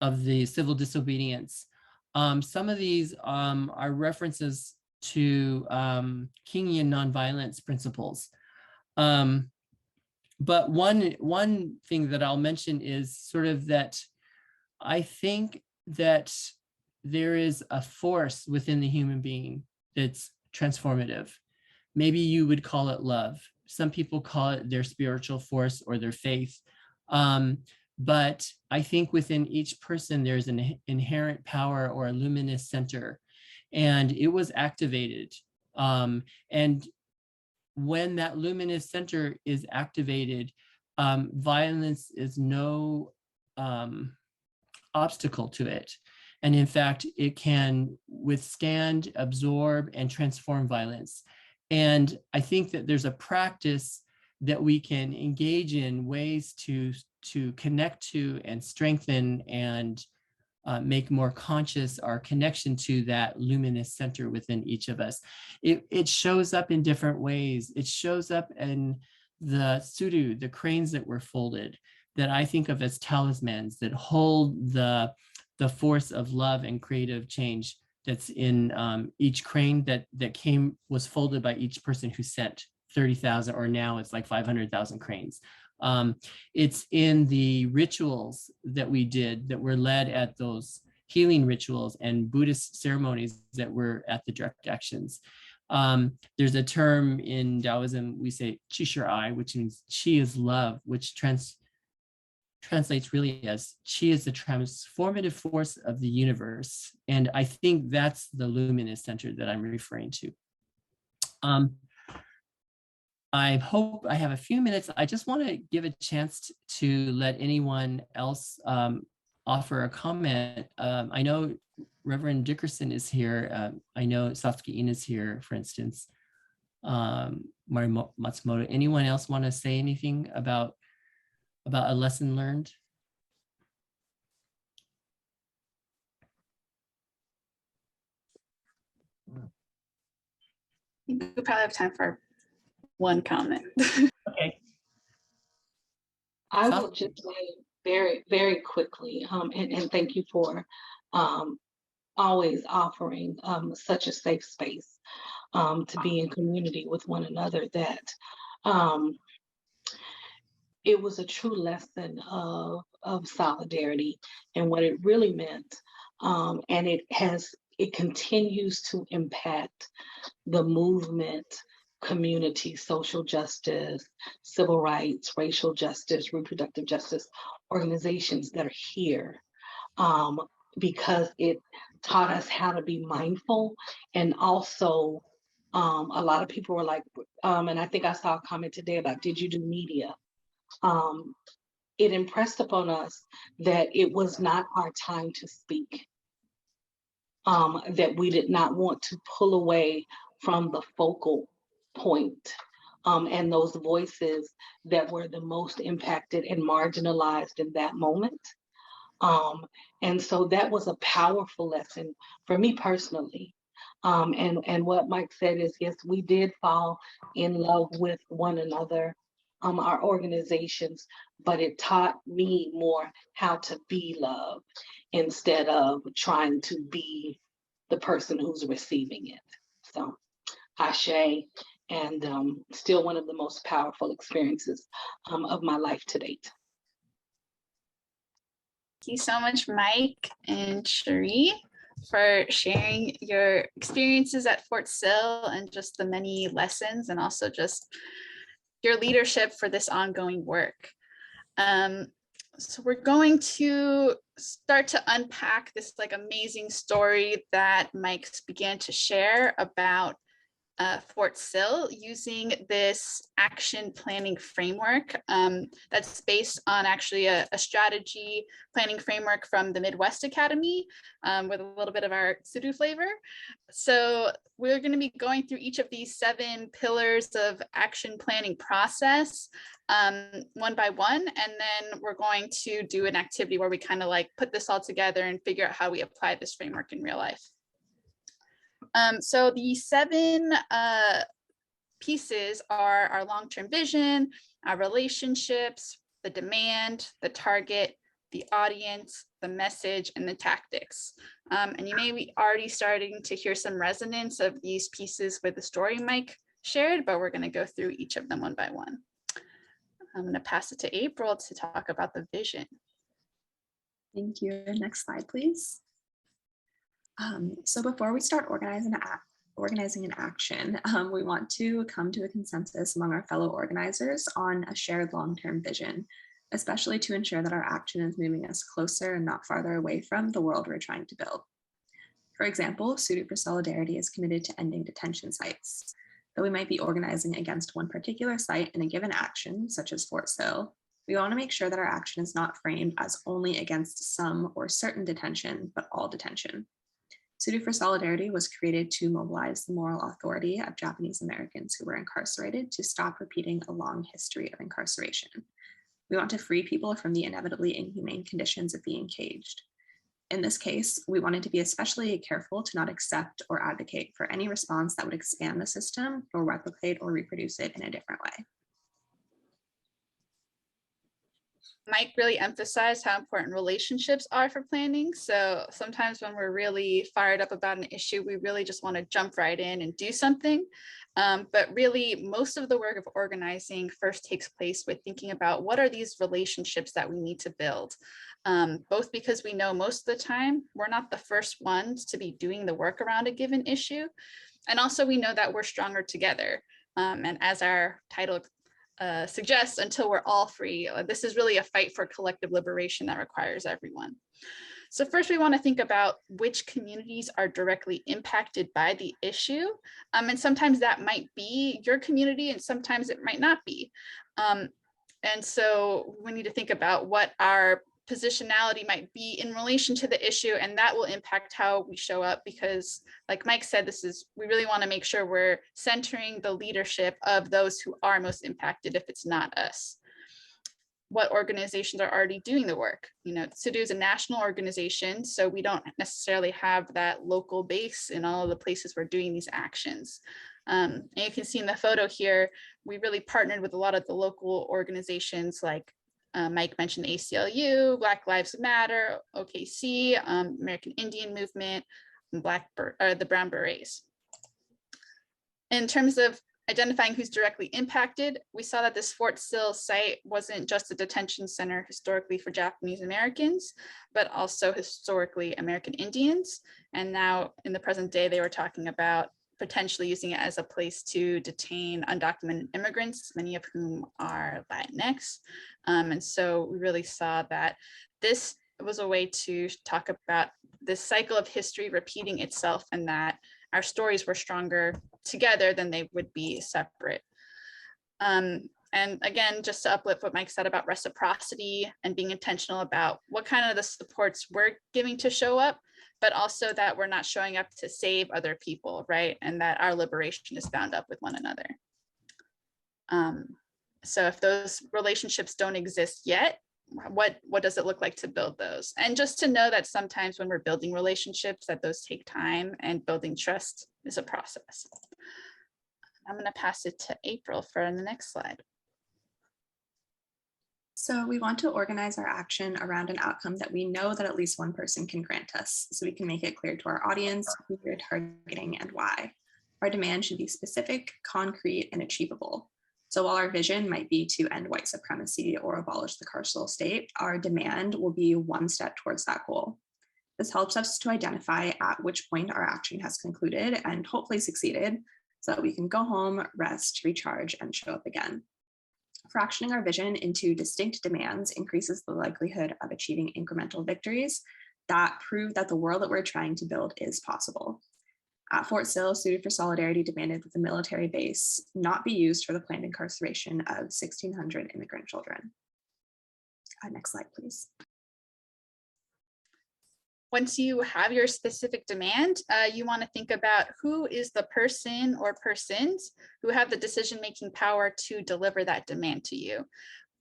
the civil disobedience. Some of these are references to Kingy and nonviolence principles. But one thing that I'll mention is sort of that I think that there is a force within the human being that's transformative. Maybe you would call it love. Some people call it their spiritual force or their faith. But I think within each person, there's an inherent power or a luminous center, and it was activated. And when that luminous center is activated, violence is no obstacle to it. And in fact, it can withstand, absorb, and transform violence. And I think that there's a practice that we can engage in ways to connect to and strengthen and make more conscious our connection to that luminous center within each of us. It shows up in different ways. It shows up in the suru, the cranes that were folded, that I think of as talismans that hold the force of love and creative change that's in each crane that was folded by each person who sent 30,000, or now it's like 500,000 cranes. It's in the rituals that we did that were led at those healing rituals and Buddhist ceremonies that were at the direct actions. There's a term in Taoism, we say Qi Shi Ai, which means Qi is love, which translates really as Qi is the transformative force of the universe. And I think that's the luminous center that I'm referring to. I hope I have a few minutes. I just want to give a chance to let anyone else offer a comment. I know Reverend Dickerson is here. I know Satsuki Ina is here, for instance. Mari Matsumoto. Anyone else want to say anything about a lesson learned? We probably have time for one comment. Okay. I will just say very, very quickly, and thank you for always offering such a safe space to be in community with one another, that it was a true lesson of solidarity and what it really meant. And it has it continues to impact the movement, community, social justice, civil rights, racial justice, reproductive justice organizations that are here, because it taught us how to be mindful. And also, a lot of people were like, and I think I saw a comment today about, did you do media? It impressed upon us that it was not our time to speak, that we did not want to pull away from the focal point, and those voices that were the most impacted and marginalized in that moment. And so that was a powerful lesson for me personally. And what Mike said is, yes, we did fall in love with one another, our organizations, but it taught me more how to be love instead of trying to be the person who's receiving it. So, Ashe, and still one of the most powerful experiences of my life to date. Thank you so much, Mike and Cherie, for sharing your experiences at Fort Sill and just the many lessons, and also just your leadership for this ongoing work. So we're going to start to unpack this like amazing story that Mike began to share about Fort Sill using this action planning framework that's based on actually a strategy planning framework from the Midwest Academy with a little bit of our Sudu flavor. So we're going to be going through each of these 7 pillars of action planning process one by one, and then we're going to do an activity where we kind of like put this all together and figure out how we apply this framework in real life. So the 7 pieces are our long-term vision, our relationships, the demand, the target, the audience, the message, and the tactics. And you may be already starting to hear some resonance of these pieces with the story Mike shared, but we're going to go through each of them one by one. I'm going to pass it to April to talk about the vision. Thank you. Next slide, please. So before we start organizing an action, we want to come to a consensus among our fellow organizers on a shared long-term vision, especially to ensure that our action is moving us closer and not farther away from the world we're trying to build. For example, Suited for Solidarity is committed to ending detention sites. Though we might be organizing against one particular site in a given action, such as Fort Sill, we want to make sure that our action is not framed as only against some or certain detention, but all detention. Suited for Solidarity was created to mobilize the moral authority of Japanese Americans who were incarcerated to stop repeating a long history of incarceration. We want to free people from the inevitably inhumane conditions of being caged. In this case, we wanted to be especially careful to not accept or advocate for any response that would expand the system or replicate or reproduce it in a different way. Mike really emphasized how important relationships are for planning. So sometimes when we're really fired up about an issue, we really just want to jump right in and do something. But really, most of the work of organizing first takes place with thinking about what are these relationships that we need to build, both because we know most of the time we're not the first ones to be doing the work around a given issue. And also we know that we're stronger together. And as our title suggests, until we're all free, this is really a fight for collective liberation that requires everyone. So first we want to think about which communities are directly impacted by the issue. And sometimes that might be your community and sometimes it might not be. And so we need to think about what our positionality might be in relation to the issue, and that will impact how we show up, because like Mike said, we really want to make sure we're centering the leadership of those who are most impacted if it's not us. What organizations are already doing the work? Sudu is a national organization, so we don't necessarily have that local base in all of the places we're doing these actions. And you can see in the photo here, we really partnered with a lot of the local organizations like Mike mentioned ACLU, Black Lives Matter, OKC, American Indian Movement, and the Brown Berets. In terms of Identifying who's directly impacted, we saw that this Fort Sill site wasn't just a detention center historically for Japanese Americans, but also historically American Indians. And now in the present day, they were talking about potentially using it as a place to detain undocumented immigrants, many of whom are Latinx. And so we really saw that this was a way to talk about this cycle of history repeating itself, and that our stories were stronger together than they would be separate. And again, just to uplift what Mike said about reciprocity and being intentional about what kind of the supports we're giving to show up, but also that we're not showing up to save other people, right? And that our liberation is bound up with one another. So if those relationships don't exist yet, what does it look like to build those? And just to know that sometimes when we're building relationships, that those take time, and building trust is a process. I'm going to pass it to April for the next slide. So we want to organize our action around an outcome that we know that at least one person can grant us, so we can make it clear to our audience who we're targeting and why. Our demand should be specific, concrete, and achievable. So while our vision might be to end white supremacy or abolish the carceral state, our demand will be one step towards that goal. This helps us to identify at which point our action has concluded and hopefully succeeded, so that we can go home, rest, recharge, and show up again. Fractioning our vision into distinct demands increases the likelihood of achieving incremental victories that prove that the world that we're trying to build is possible. At Fort Sill, Suited for Solidarity demanded that the military base not be used for the planned incarceration of 1,600 immigrant children. Next slide, please. Once you have your specific demand, you want to think about who is the person or persons who have the decision-making power to deliver that demand to you.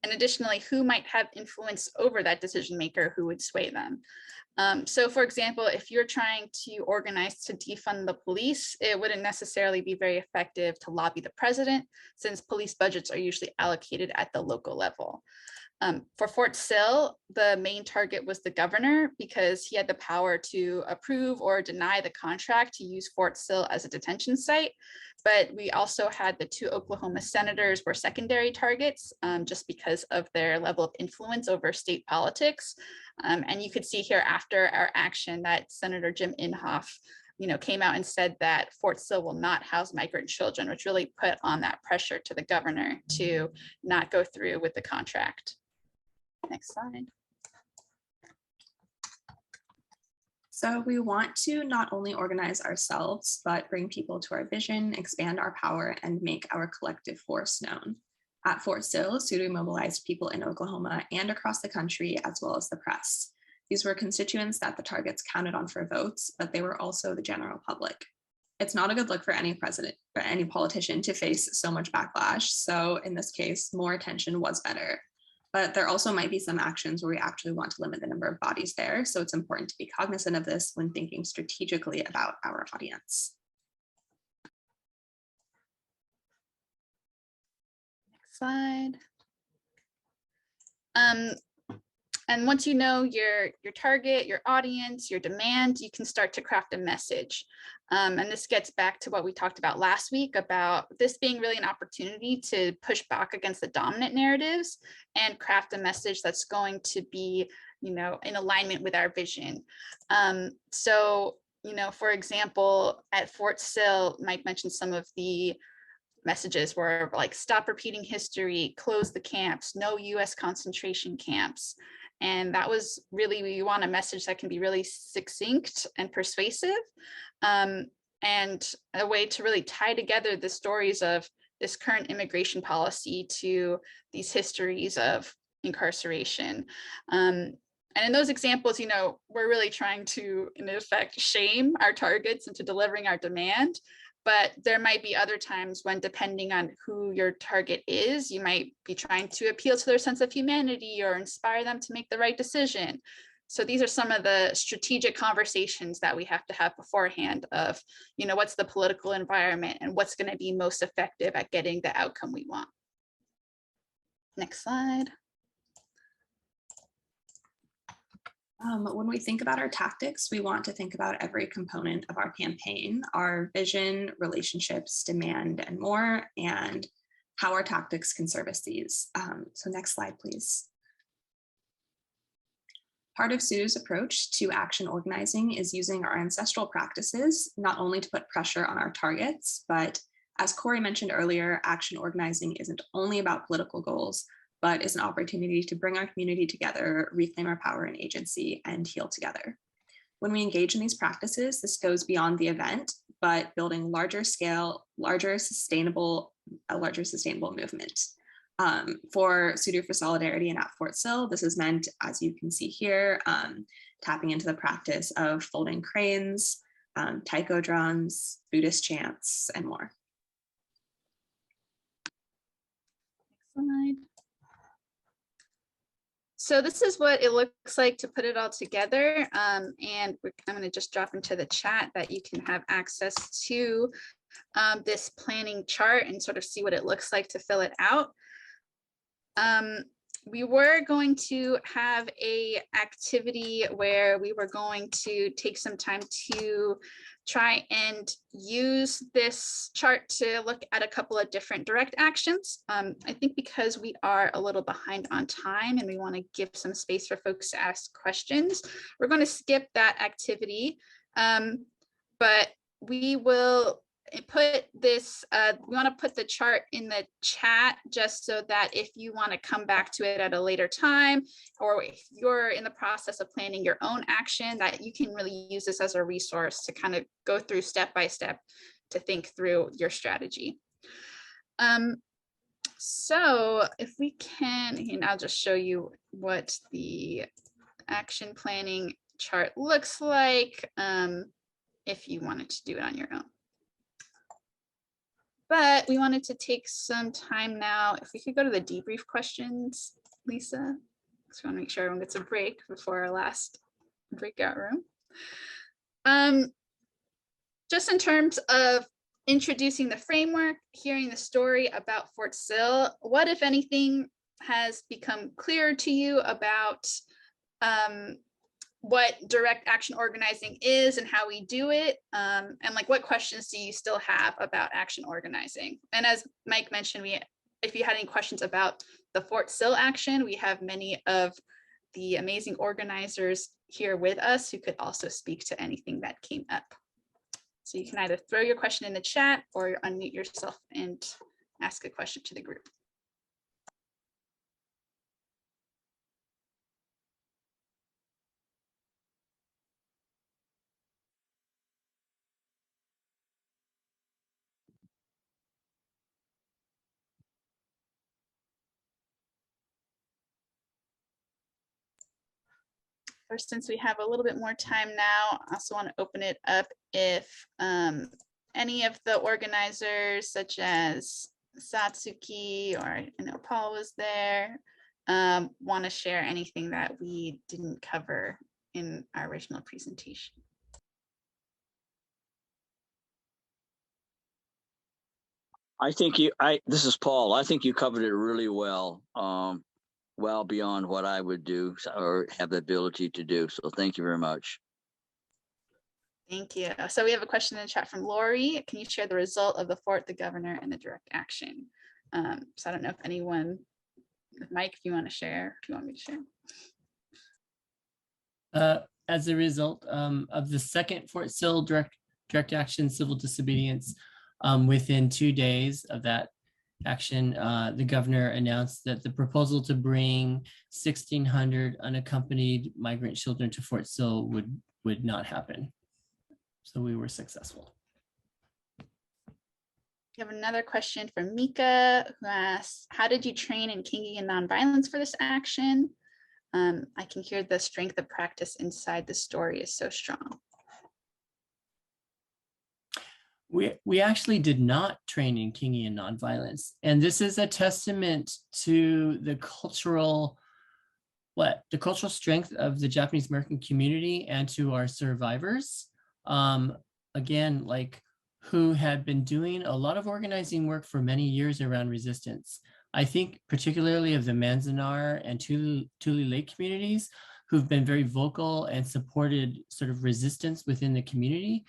And additionally, who might have influence over that decision maker who would sway them. So for example, if you're trying to organize to defund the police, it wouldn't necessarily be very effective to lobby the president, since police budgets are usually allocated at the local level. For Fort Sill, the main target was the governor, because he had the power to approve or deny the contract to use Fort Sill as a detention site. But we also had the 2 Oklahoma senators were secondary targets, just because of their level of influence over state politics. And you could see here after our action that Senator Jim Inhofe came out and said that Fort Sill will not house migrant children, which really put on that pressure to the governor to not go through with the contract. Next slide. So we want to not only organize ourselves, but bring people to our vision, expand our power, and make our collective force known. At Fort Sill, SUDU mobilized people in Oklahoma and across the country, as well as the press. These were constituents that the targets counted on for votes, but they were also the general public. It's not a good look for any president or any politician to face so much backlash. So in this case, more attention was better. But there also might be some actions where we actually want to limit the number of bodies there. So it's important to be cognizant of this when thinking strategically about our audience. Next slide. And once you know your target, your audience, your demand, you can start to craft a message. And this gets back to what we talked about last week about this being really an opportunity to push back against the dominant narratives and craft a message that's going to be, in alignment with our vision. So, for example, at Fort Sill, Mike mentioned some of the messages were like, stop repeating history, close the camps, no US concentration camps. And that was really, we want a message that can be really succinct and persuasive, and a way to really tie together the stories of this current immigration policy to these histories of incarceration. And in those examples, we're really trying to, in effect, shame our targets into delivering our demand. But there might be other times when, depending on who your target is, you might be trying to appeal to their sense of humanity or inspire them to make the right decision. So these are some of the strategic conversations that we have to have beforehand of, what's the political environment and what's going to be most effective at getting the outcome we want. Next slide. When we think about our tactics, we want to think about every component of our campaign, our vision, relationships, demand, and more, and how our tactics can service these. So next slide, please. Part of SUDU's approach to action organizing is using our ancestral practices, not only to put pressure on our targets, but as Corey mentioned earlier, action organizing isn't only about political goals, but is an opportunity to bring our community together, reclaim our power and agency, and heal together. When we engage in these practices, this goes beyond the event, but building larger scale, larger sustainable movement. For SUDU for Solidarity and at Fort Sill, this is meant, as you can see here, tapping into the practice of folding cranes, taiko drums, Buddhist chants, and more. Next slide. So this is what it looks like to put it all together. And I'm going to just drop into the chat that you can have access to this planning chart and sort of see what it looks like to fill it out. We were going to have a activity where we were going to take some time to try and use this chart to look at a couple of different direct actions. I think because we are a little behind on time and we want to give some space for folks to ask questions, we're going to skip that activity, but we will put this, we want to put the chart in the chat just so that if you want to come back to it at a later time, or if you're in the process of planning your own action, that you can really use this as a resource to kind of go through step by step to think through your strategy. So if we can, and I'll just show you what the action planning chart looks like if you wanted to do it on your own. But we wanted to take some time now. If we could go to the debrief questions, Lisa. Just want to make sure everyone gets a break before our last breakout room. Just in terms of introducing the framework, hearing the story about Fort Sill, what, if anything, has become clearer to you about what direct action organizing is and how we do it, and like what questions do you still have about action organizing? And as Mike mentioned, if you had any questions about the Fort Sill action, we have many of the amazing organizers here with us who could also speak to anything that came up. So you can either throw your question in the chat or unmute yourself and ask a question to the group. Or since we have a little bit more time now, I also want to open it up if any of the organizers, such as Satsuki, or I know Paul was there, want to share anything that we didn't cover in our original presentation. I think this is Paul. I think you covered it really well. Well beyond what I would do or have the ability to do. So thank you very much. Thank you. So we have a question in the chat from Lori. Can you share the result of the fort, the governor, and the direct action? So I don't know if anyone, Mike, if you want to share, if you want me to share. As a result of the second Fort Sill direct action civil disobedience, within 2 days of that action, the governor announced that the proposal to bring 1,600 unaccompanied migrant children to Fort Sill would not happen. So we were successful. We have another question from Mika, who asks, how did you train in Kingy and nonviolence for this action? I can hear the strength of practice inside the story is so strong. We actually did not train in Kingy and nonviolence. And this is a testament to the cultural strength of the Japanese American community and to our survivors. Again, like who had been doing a lot of organizing work for many years around resistance. I think particularly of the Manzanar and Tule Lake communities, who've been very vocal and supported sort of resistance within the community.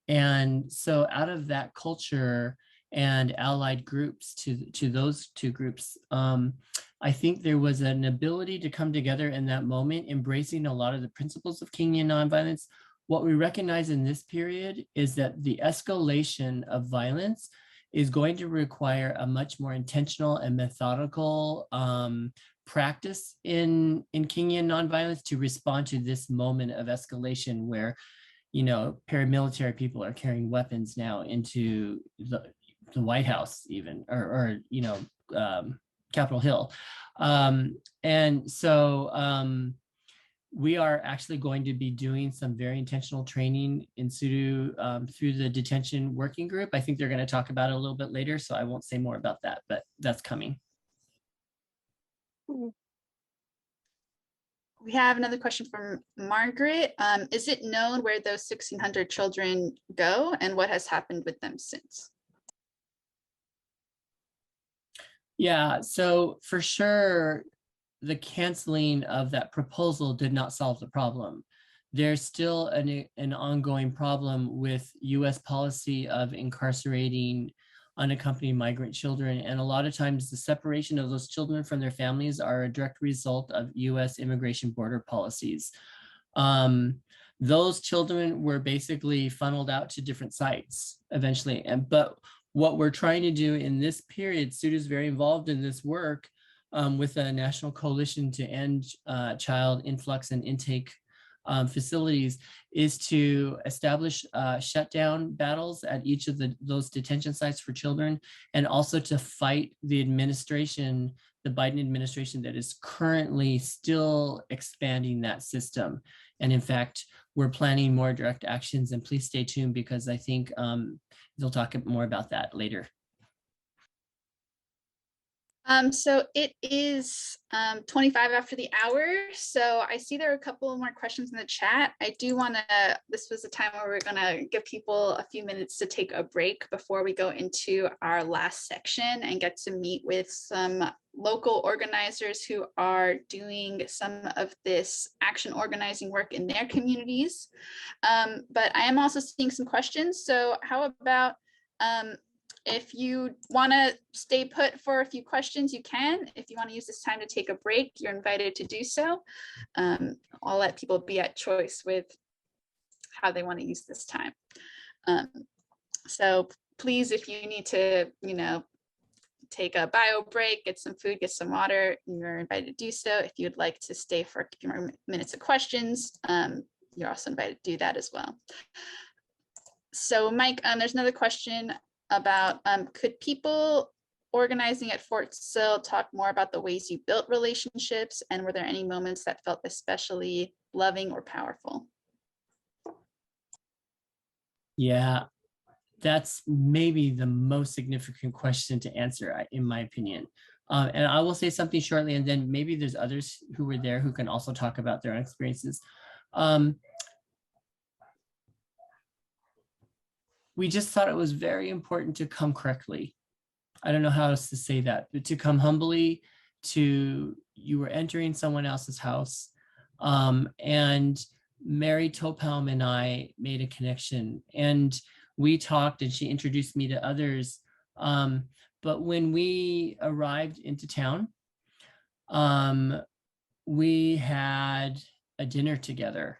And so out of that culture and allied groups to those two groups, I think there was an ability to come together in that moment, embracing a lot of the principles of Kingy nonviolence. What we recognize in this period is that the escalation of violence is going to require a much more intentional and methodical practice in Kingy nonviolence to respond to this moment of escalation where, you know, paramilitary people are carrying weapons now into the White House even, or you know, Capitol Hill. And so we are actually going to be doing some very intentional training in Sudu through the detention working group. I think they're going to talk about it a little bit later, so I won't say more about that, but that's coming. We have another question from Margaret. Is it known where those 1,600 children go and what has happened with them since? Yeah, so for sure, the canceling of that proposal did not solve the problem. There's still an ongoing problem with US policy of incarcerating unaccompanied migrant children. And a lot of times the separation of those children from their families are a direct result of US immigration border policies. Those children were basically funneled out to different sites eventually. But what we're trying to do in this period, Sudu is very involved in this work with a national coalition to end child influx and intake facilities, is to establish shutdown battles at each of those detention sites for children, and also to fight the administration, the Biden administration that is currently still expanding that system. And in fact, we're planning more direct actions, and please stay tuned because I think they'll talk more about that later. So it is 25 after the hour. So I see there are a couple more questions in the chat. I do want to, this was a time where we're going to give people a few minutes to take a break before we go into our last section and get to meet with some local organizers who are doing some of this action organizing work in their communities. But I am also seeing some questions. So how about, if you want to stay put for a few questions, you can. If you want to use this time to take a break, you're invited to do so. I'll let people be at choice with how they want to use this time. So please, if you need to, you know, take a bio break, get some food, get some water, you're invited to do so. If you'd like to stay for a few more minutes of questions, you're also invited to do that as well. So Mike, there's another question about could people organizing at Fort Sill talk more about the ways you built relationships, and were there any moments that felt especially loving or powerful? Yeah, that's maybe the most significant question to answer, in my opinion. And I will say something shortly, and then maybe there's others who were there who can also talk about their own experiences. We just thought it was very important to come correctly. I don't know how else to say that, but to come humbly, you were entering someone else's house. And Mary Topalm and I made a connection, and we talked, and she introduced me to others. But when we arrived into town, we had a dinner together.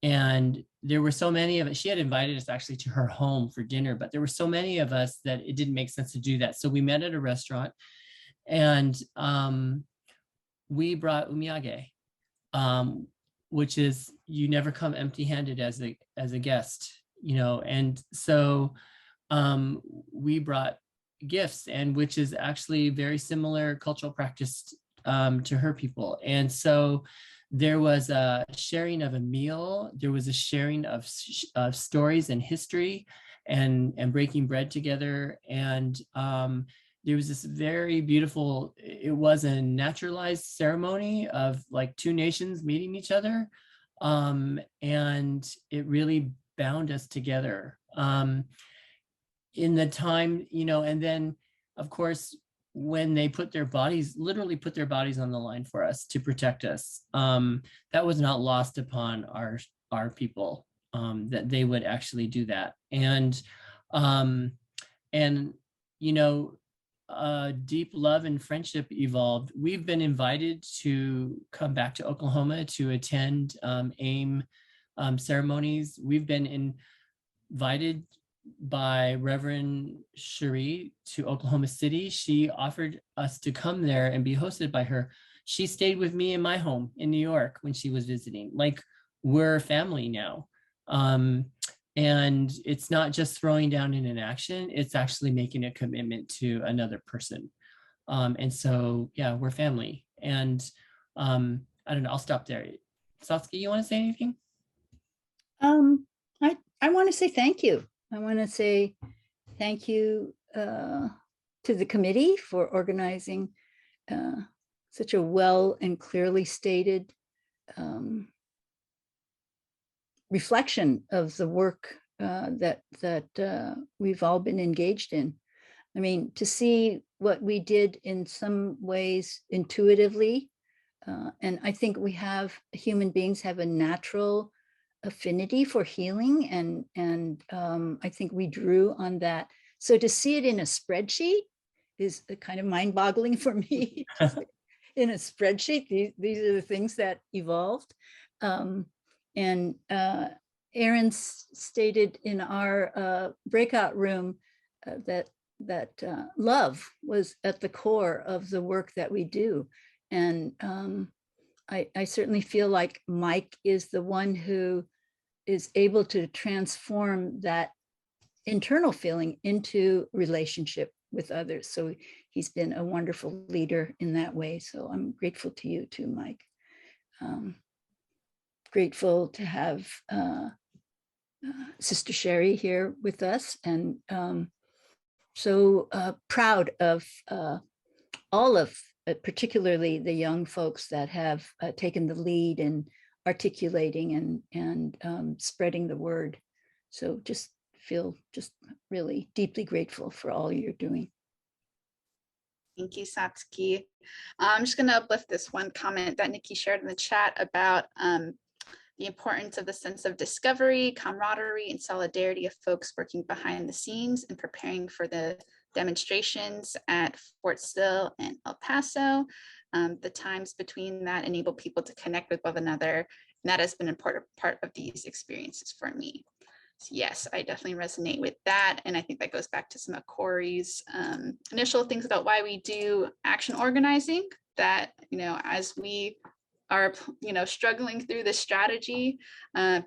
And there were so many of us. She had invited us actually to her home for dinner, but there were so many of us that it didn't make sense to do that. So we met at a restaurant, and we brought umyage, which is you never come empty-handed as a guest, you know. And so we brought gifts, and which is actually very similar cultural practice to her people. And so there was a sharing of a meal. There was a sharing of stories and history, and breaking bread together. And there was this very beautiful, it was a naturalized ceremony of like two nations meeting each other. And it really bound us together in the time, you know. And then of course, when they literally put their bodies on the line for us to protect us. That was not lost upon our people, that they would actually do that. And you know, deep love and friendship evolved. We've been invited to come back to Oklahoma to attend AIM ceremonies. We've been invited by Reverend Cherie to Oklahoma City. She offered us to come there and be hosted by her. She stayed with me in my home in New York when she was visiting. Like, we're family now. And it's not just throwing down in an action, it's actually making a commitment to another person. And so, yeah, we're family. And I don't know, I'll stop there. Saskia, you want to say anything? I want to say thank you. I want to say thank you to the committee for organizing such a well and clearly stated reflection of the work that we've all been engaged in. I mean, to see what we did in some ways intuitively, and I think human beings have a natural affinity for healing, and I think we drew on that. So to see it in a spreadsheet is kind of mind-boggling for me. In a spreadsheet, these are the things that evolved. And Aaron stated in our breakout room that love was at the core of the work that we do. And I certainly feel like Mike is the one who is able to transform that internal feeling into relationship with others. So he's been a wonderful leader in that way. So I'm grateful to you too, Mike. Grateful to have Sister Sherry here with us, and so proud of all of, particularly the young folks that have taken the lead in articulating and spreading the word. So just feel really deeply grateful for all you're doing. Thank you, Satsuki. I'm just going to uplift this one comment that Nikki shared in the chat about the importance of the sense of discovery, camaraderie, and solidarity of folks working behind the scenes and preparing for the demonstrations at Fort Sill and El Paso. The times between that enable people to connect with one another, and that has been an important part of these experiences for me. So yes, I definitely resonate with that, and I think that goes back to some of Corey's initial things about why we do action organizing, that, as we are, struggling through this strategy,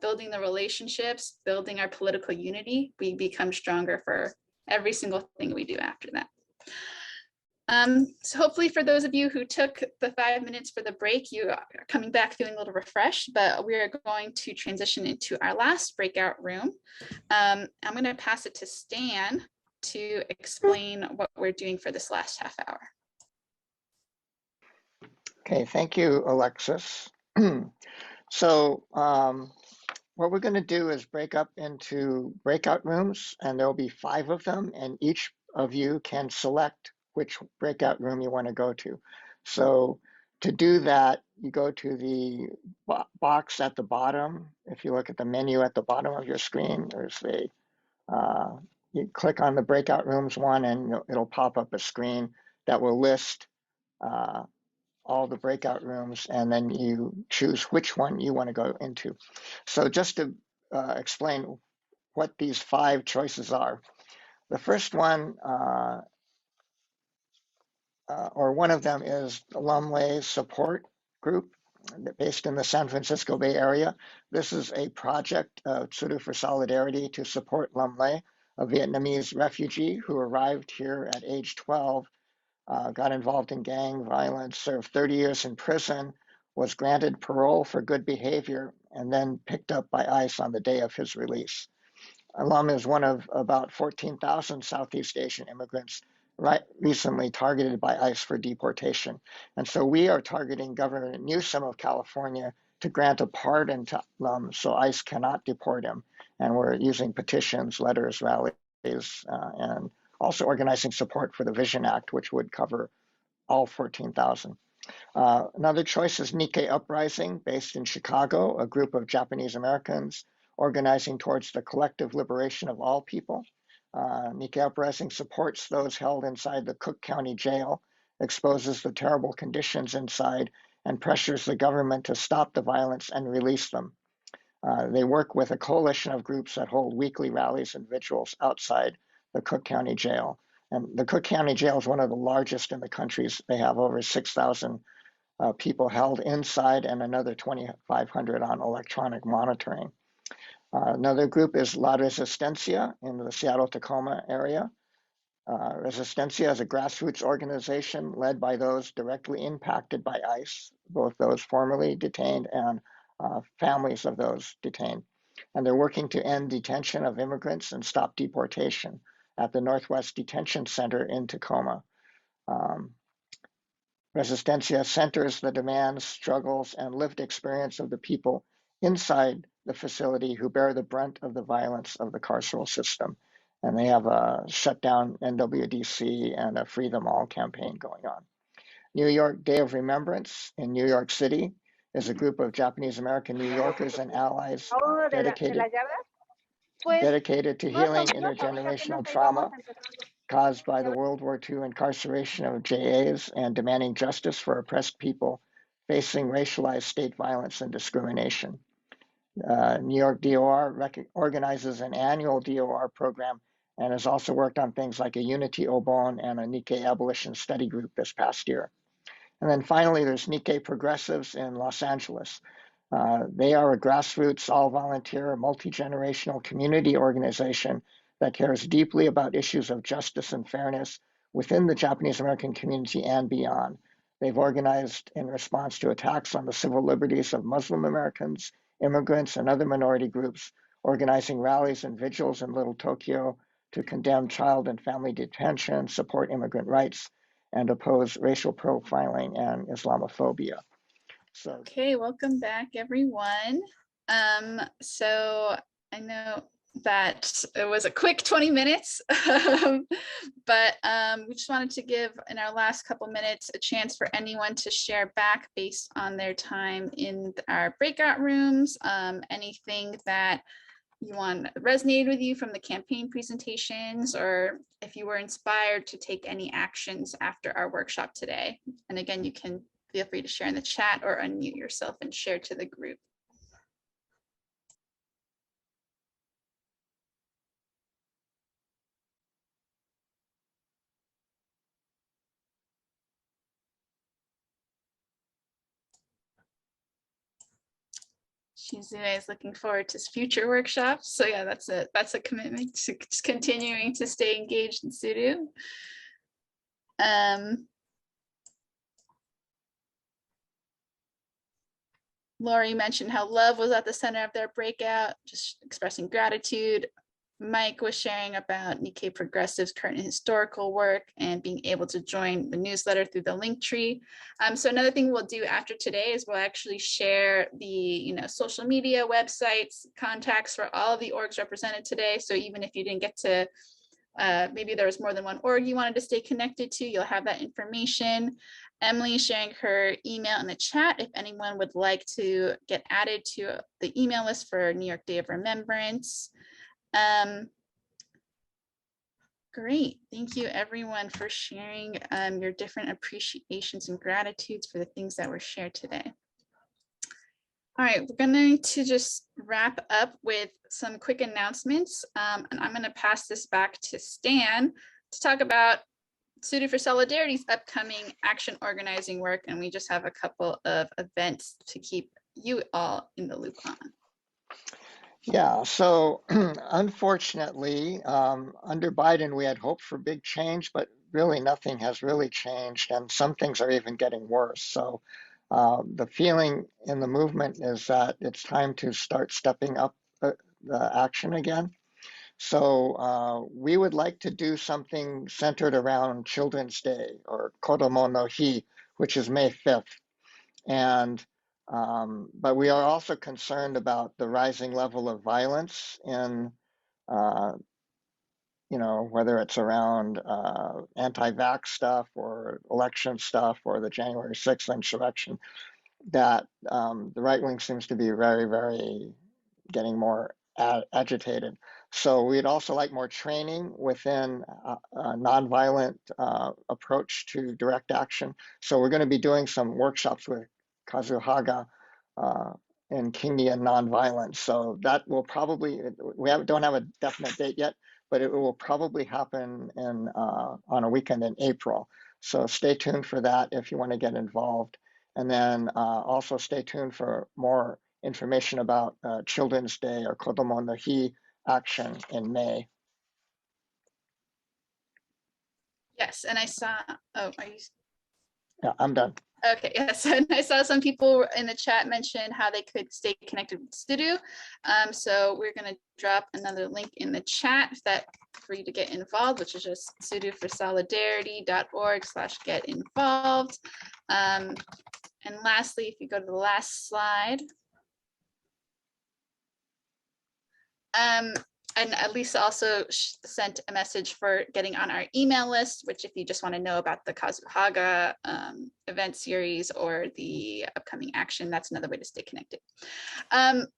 building the relationships, building our political unity, we become stronger for every single thing we do after that. So hopefully for those of you who took the 5 minutes for the break, you are coming back feeling a little refreshed, but we are going to transition into our last breakout room. I'm going to pass it to Stan to explain what we're doing for this last half hour. Okay, thank you, Alexis. So what we're going to do is break up into breakout rooms, and there will be 5 of them, and each of you can select which breakout room you want to go to. So to do that, you go to the box at the bottom. If you look at the menu at the bottom of your screen, there's you click on the breakout rooms one, and it'll pop up a screen that will list all the breakout rooms, and then you choose which one you want to go into. So just to explain what these 5 choices are. The first one, or one of them, is the Lumley Support Group, based in the San Francisco Bay Area. This is a project of Tule for Solidarity to support Lumley, a Vietnamese refugee who arrived here at age 12, got involved in gang violence, served 30 years in prison, was granted parole for good behavior, and then picked up by ICE on the day of his release. Lum is one of about 14,000 Southeast Asian immigrants recently targeted by ICE for deportation. And so we are targeting Governor Newsom of California to grant a pardon to Lum so ICE cannot deport him. And we're using petitions, letters, rallies, and also organizing support for the Vision Act, which would cover all 14,000. Another choice is Nikkei Uprising, based in Chicago, a group of Japanese Americans organizing towards the collective liberation of all people. Nikkei Uprising supports those held inside the Cook County Jail, exposes the terrible conditions inside, and pressures the government to stop the violence and release them. They work with a coalition of groups that hold weekly rallies and vigils outside the Cook County Jail. And the Cook County Jail is one of the largest in the country. They have over 6,000 people held inside and another 2,500 on electronic monitoring. Another group is La Resistencia in the Seattle-Tacoma area. Resistencia is a grassroots organization led by those directly impacted by ICE, both those formerly detained and families of those detained. And they're working to end detention of immigrants and stop deportation at the Northwest Detention Center in Tacoma. Resistencia centers the demands, struggles, and lived experience of the people inside the facility who bear the brunt of the violence of the carceral system. And they have a shut down NWDC and a Free Them All campaign going on. New York Day of Remembrance in New York City is a group of Japanese American New Yorkers and allies dedicated to healing intergenerational trauma caused by the World War II incarceration of JAs and demanding justice for oppressed people facing racialized state violence and discrimination. New York DOR organizes an annual DOR program and has also worked on things like a Unity Obon and a Nikkei Abolition Study Group this past year. And then finally, there's Nikkei Progressives in Los Angeles. They are a grassroots, all-volunteer, multi-generational community organization that cares deeply about issues of justice and fairness within the Japanese American community and beyond. They've organized in response to attacks on the civil liberties of Muslim Americans, immigrants, and other minority groups, organizing rallies and vigils in Little Tokyo to condemn child and family detention, support immigrant rights, and oppose racial profiling and Islamophobia. So, okay, welcome back, everyone. So I know that it was a quick 20 minutes, but we just wanted to give, in our last couple minutes, a chance for anyone to share back based on their time in our breakout rooms, anything that you want resonated with you from the campaign presentations, or if you were inspired to take any actions after our workshop today. And again, you can feel free to share in the chat or unmute yourself and share to the group. Shizue is looking forward to future workshops. So yeah, that's a commitment to just continuing to stay engaged in Sudo. Lori mentioned how love was at the center of their breakout, just expressing gratitude. Mike was sharing about Nikkei Progressive's current historical work and being able to join the newsletter through the link tree. So another thing we'll do after today is we'll actually share the social media, websites, contacts for all of the orgs represented today. So even if you didn't get to, maybe there was more than one org you wanted to stay connected to, you'll have that information. Emily is sharing her email in the chat if anyone would like to get added to the email list for New York Day of Remembrance. Great, thank you everyone for sharing your different appreciations and gratitudes for the things that were shared today. All right, we're going to just wrap up with some quick announcements, and I'm going to pass this back to Stan to talk about Suited for Solidarity's upcoming action organizing work, and we just have a couple of events to keep you all in the loop on. yeah, so unfortunately, under Biden, we had hoped for big change, but really nothing has really changed, and some things are even getting worse. So the feeling in the movement is that it's time to start stepping up the action again. So we would like to do something centered around Children's Day, or Kodomo no Hi, which is May 5th. And but we are also concerned about the rising level of violence in you know, whether it's around anti-vax stuff or election stuff or the January 6th insurrection, that the right wing seems to be very, very getting more agitated. So we'd also like more training within a nonviolent approach to direct action. So we're going to be doing some workshops with Kazuhaga and Kingy and Nonviolence. So that will probably, don't have a definite date yet, but it will probably happen in on a weekend in April. So stay tuned for that if you want to get involved. And then also stay tuned for more information about Children's Day or Kodomo no Hi action in May. Yes, and I saw, oh, are you? Yeah, I'm done. Okay, yes, and I saw some people in the chat mention how they could stay connected with Studio. So we're going to drop another link in the chat that for you to get involved, which is just studioforsolidarity.org/get involved. And lastly, if you go to the last slide, and Lisa also sent a message for getting on our email list, which if you just want to know about the Kazuhaga event series or the upcoming action, that's another way to stay connected.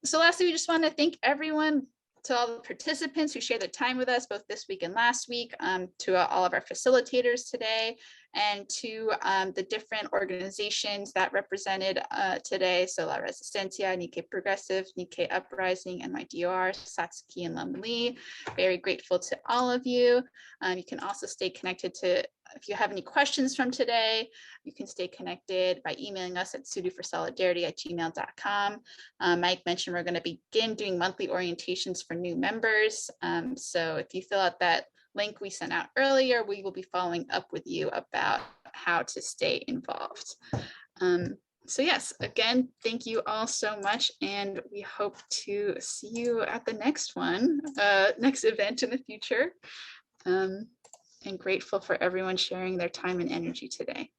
So lastly, we just want to thank everyone, to all the participants who shared their time with us both this week and last week, to all of our facilitators today, and to the different organizations that represented today. So La Resistencia, Nikkei Progressive, Nikkei Uprising, NYDR, Satsuki, and Lee. Very grateful to all of you. You can also stay connected to, if you have any questions from today, you can stay connected by emailing us at studioforsolidarity@gmail.com. Mike mentioned we're going to begin doing monthly orientations for new members. So if you fill out that link we sent out earlier, we will be following up with you about how to stay involved. So yes, again, thank you all so much, and we hope to see you at the next one, next event in the future. And grateful for everyone sharing their time and energy today.